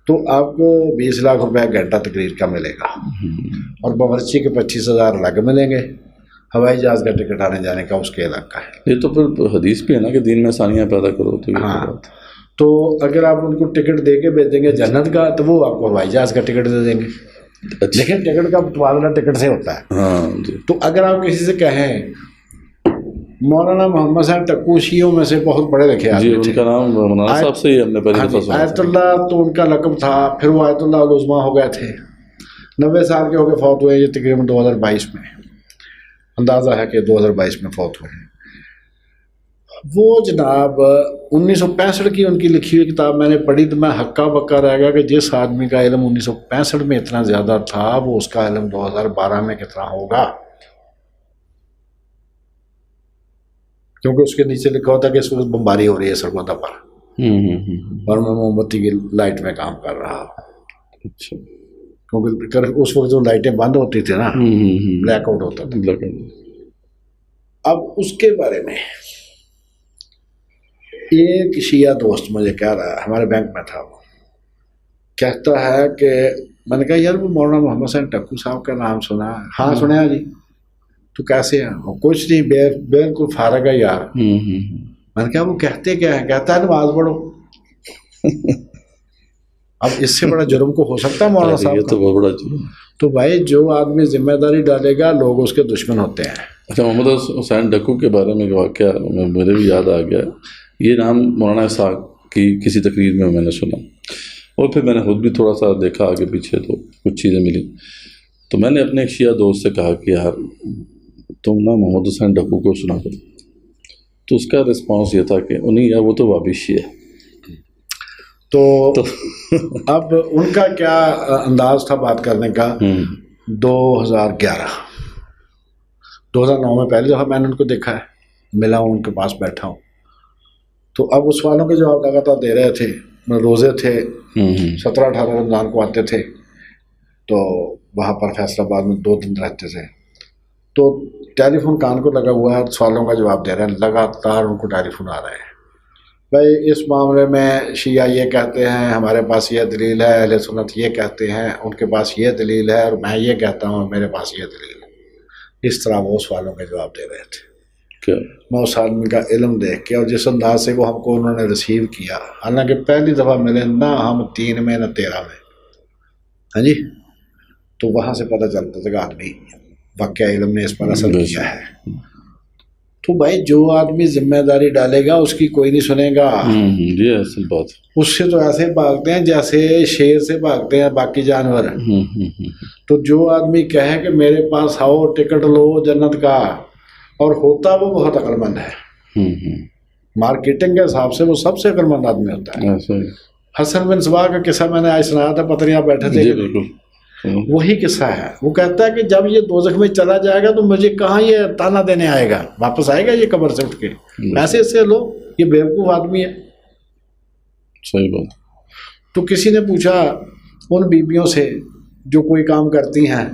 تو آپ کو 20 لاکھ روپے گھنٹہ تقریر کا ملے گا، اور باورچی کے 25,000 الگ ملیں گے، ہوائی جہاز کا ٹکٹ آنے جانے کا اس کے الگ کا ہے۔ یہ تو پھر حدیث بھی ہے نا کہ دین میں آسانیاں پیدا کرو، تو ہاں، تو اگر آپ ان کو ٹکٹ دے کے بھیجیں گے جنت کا تو وہ آپ کو ہوائی جہاز کا ٹکٹ دے دیں گے۔ لیکن ٹکٹ کا تبادلہ ٹکٹ سے ہوتا ہے۔ تو اگر آپ کسی سے کہیں مولانا محمد صاحب ٹکو شیعوں میں سے بہت بڑے لکھے آدمی تھے، ان کا نام مولانا صاحب سے ہی ہم نے پہلی دفعہ سنا۔ آیت اللہ تو ان کا لقب تھا، پھر وہ آیت اللہ العظمیٰ ہو گئے تھے، 90 سال کے ہو کے فوت ہوئے، یہ تقریباً 2022 میں، اندازہ ہے کہ 2022 میں فوت ہوئے۔ وہ جناب 1965 کی ان کی لکھی ہوئی کتاب میں نے پڑھی تو میں ہکا بکا رہ گیا کہ جس آدمی کا علم 1965 میں اتنا زیادہ تھا وہ اس کا علم 2012 میں کتنا ہوگا، کیونکہ اس کے نیچے لکھا ہوتا ہے کہ اس وقت بمباری ہو رہی ہے سرگودا پر، اور میں موم بتی کی لائٹ میں کام کر رہا ہوں، کیونکہ اس وقت جو لائٹیں بند ہوتی تھی نا، بلیک آؤٹ ہوتا تھا۔ اب اس کے بارے میں ایک شیعہ دوست مجھے کہہ رہا ہے، ہمارے بینک میں تھا، وہ کہتا ہے کہ میں نے کہا یار وہ مولانا محمد حسین ٹکو صاحب کا نام سنا ہے؟ ہاں سنیا جی۔ تو کیسے ہیں؟ کچھ نہیں، بالکل فارغ ہے یار۔ میں نے کہا وہ کہتے کیا ہیں؟ کہتا ہے نماز پڑھو۔ اب اس سے بڑا جرم کو ہو سکتا ہے مولانا صاحب کا؟ تو بڑا جرم۔ تو بھائی جو آدمی ذمہ داری ڈالے گا لوگ اس کے دشمن ہوتے ہیں۔ اچھا، محمد حسین ٹکو کے بارے میں واقعہ میرے بھی یاد آ گیا، یہ نام مولانا اسحاق کی کسی تقریر میں نے سنا، اور پھر میں نے خود بھی تھوڑا سا دیکھا آگے پیچھے تو کچھ چیزیں ملی، تو میں نے اپنے ایک شیعہ دوست سے کہا کہ یار تم نا محمد حسین ٹکو کو سنا کرو، تو اس کا رسپانس یہ تھا کہ انہیں یا وہ تو وابشی ہے۔ تو اب ان کا کیا انداز تھا بات کرنے کا؟ 2009 میں پہلی دفعہ میں نے ان کو دیکھا ہے، ملا ہوں، ان کے پاس بیٹھا ہوں، تو اب اس سوالوں کے جواب لگاتار دے رہے تھے۔ روزے تھے، 17-18 رمضان کو آتے تھے، تو وہاں پر فیصل آباد میں 2 دن رہتے تھے، تو ٹیلی فون کان کو لگا ہوا ہے، سوالوں کا جواب دے رہے ہیں، لگاتار ان کو ٹیلی فون آ رہے ہیں، بھائی اس معاملے میں شیعہ یہ کہتے ہیں، ہمارے پاس یہ دلیل ہے، اہل سنت یہ کہتے ہیں، ان کے پاس یہ دلیل ہے، اور میں یہ کہتا ہوں میرے پاس یہ دلیل ہے۔ اس طرح وہ سوالوں کے جواب دے رہے تھے۔ میں اس آدمی کا علم دیکھ کے اور جس انداز سے وہ ہم کو انہوں نے ریسیو کیا، حالانکہ پہلی دفعہ ملے نہ ہم 3 میں نہ 13 میں، ہاں جی، تو وہاں سے پتہ چلتا تھا کہ آدمی واقعہ علم نے اس پر اثر کیا ہے۔ تو بھائی جو آدمی ذمہ داری ڈالے گا اس کی کوئی نہیں سنے گا. یہ اصل بات. اس سے تو ایسے بھاگتے ہیں جیسے شیر سے بھاگتے ہیں باقی جانور. تو جو آدمی کہے کہ میرے پاس آؤ ٹکٹ لو جنت کا، اور ہوتا وہ بہت عقل مند ہے. مارکیٹنگ کے حساب سے وہ سب سے عقل مند آدمی ہوتا ہے. حسن بن صبا کا قصہ میں نے آج سنایا تھا، پتریاں بیٹھے تھے. وہی قصہ ہے. وہ کہتا ہے کہ جب یہ دوزخ میں چلا جائے گا تو مجھے کہاں یہ تانا دینے آئے گا، واپس آئے گا یہ قبر سے اٹھ کے. ایسے ایسے لوگ، یہ بیوقوف آدمی ہے. صحیح بات. تو کسی نے پوچھا ان بیبیوں سے جو کوئی کام کرتی ہیں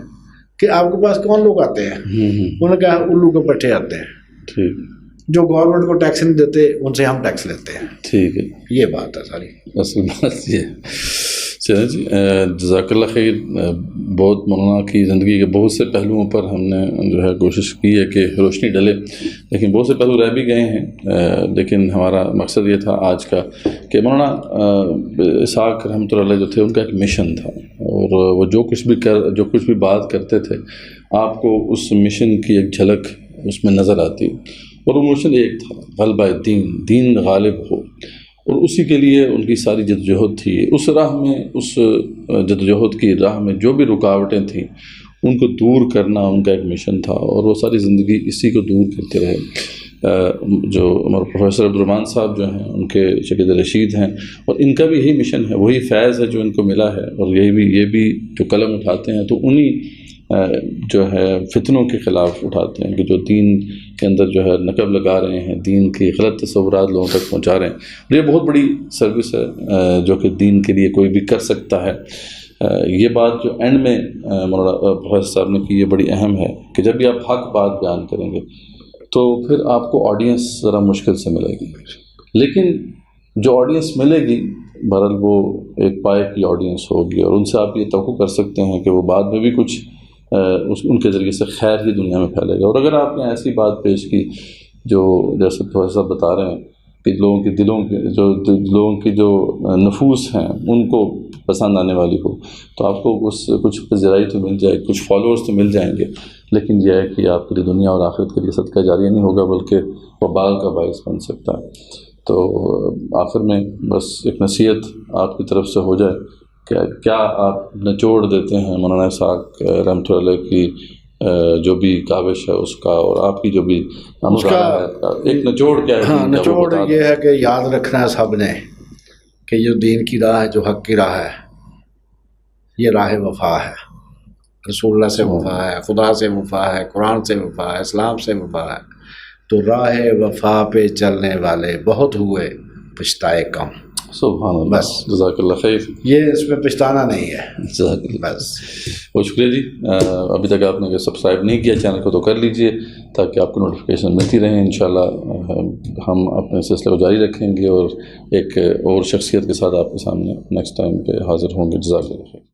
کہ آپ کے پاس کون لوگ آتے ہیں؟ انہوں نے کہا الو کے پٹھے آتے ہیں. ٹھیک. جو گورنمنٹ کو ٹیکس نہیں دیتے ان سے ہم ٹیکس لیتے ہیں. ٹھیک ہے. یہ بات ہے ساری. اصل بات یہ. چلیں جی، جزاک اللہ خیر. بہت مولانا کی زندگی کے بہت سے پہلوؤں پر ہم نے جو ہے کوشش کی ہے کہ روشنی ڈلے، لیکن بہت سے پہلو رہ بھی گئے ہیں. لیکن ہمارا مقصد یہ تھا آج کا کہ مولانا اسحاق رحمۃ اللہ علیہ جو تھے ان کا ایک مشن تھا، اور وہ جو کچھ بھی بات کرتے تھے آپ کو اس مشن کی ایک جھلک اس میں نظر آتی، اور وہ مشن ایک تھا، غلبہ دین غالب ہو. اور اسی کے لیے ان کی ساری جدوجہد تھی. اس راہ میں، اس جدوجہد کی راہ میں جو بھی رکاوٹیں تھیں ان کو دور کرنا ان کا ایک مشن تھا، اور وہ ساری زندگی اسی کو دور کرتے رہے. جو ہمارے پروفیسر عبدالرحمٰن صاحب جو ہیں ان کے شاگرد رشید ہیں، اور ان کا بھی یہی مشن ہے، وہی فیض ہے جو ان کو ملا ہے. اور یہ بھی جو قلم اٹھاتے ہیں تو انہی جو ہے فتنوں کے خلاف اٹھاتے ہیں کہ جو دین کے اندر جو ہے نقب لگا رہے ہیں، دین کی غلط تصورات لوگوں تک پہنچا رہے ہیں. اور یہ بہت بڑی سروس ہے جو کہ دین کے لیے کوئی بھی کر سکتا ہے. یہ بات جو اینڈ میں مولانا پروفیسر صاحب نے کی، یہ بڑی اہم ہے کہ جب بھی آپ حق بات بیان کریں گے تو پھر آپ کو آڈینس ذرا مشکل سے ملے گی، لیکن جو آڈینس ملے گی بہرحال وہ ایک پائے کی آڈینس ہوگی، اور ان سے آپ یہ توقع کر سکتے ہیں کہ وہ بعد میں بھی کچھ ان کے ذریعے سے خیر ہی دنیا میں پھیلے گا. اور اگر آپ نے ایسی بات پیش کی جو جیسے پروفیسر صاحب بتا رہے ہیں کہ لوگوں کی جو نفوس ہیں ان کو پسند آنے والی ہو، تو آپ کو کچھ پذیرائی تو مل جائے، کچھ فالوورز تو مل جائیں گے، لیکن یہ ہے کہ آپ کے لیے دنیا اور آخرت کے لیے صدقہ جاریہ نہیں ہوگا بلکہ وبال کا باعث بن سکتا ہے. تو آخر میں بس ایک نصیحت آپ کی طرف سے ہو جائے کہ کیا آپ نچوڑ دیتے ہیں مولانا اسحاق رحمۃ اللہ علیہ کی جو بھی کاوش ہے اس کا، اور آپ کی جو بھی ایک نچوڑ کیا ہے؟ ہاں، نچوڑ یہ ہے کہ یاد رکھنا ہے سب نے کہ جو دین کی راہ ہے، جو حق کی راہ ہے، یہ راہ وفا ہے. رسول اللہ سے وفا ہے، خدا سے وفا ہے، قرآن سے وفا ہے، اسلام سے وفا ہے. تو راہ وفا پہ چلنے والے بہت ہوئے، پچھتائے کم. سبحان اللہ. بس جزاک اللہ خیر. یہ اس میں پچھتانا نہیں ہے. جزاک اللہ. بس بہت شکریہ جی. ابھی تک آپ نے اگر سبسکرائب نہیں کیا چینل کو تو کر لیجئے تاکہ آپ کو نوٹیفیکیشن ملتی رہیں. انشاءاللہ ہم اپنے سلسلے کو جاری رکھیں گے اور ایک اور شخصیت کے ساتھ آپ کے سامنے نیکسٹ ٹائم پہ حاضر ہوں گے. جزاک اللہ خیر.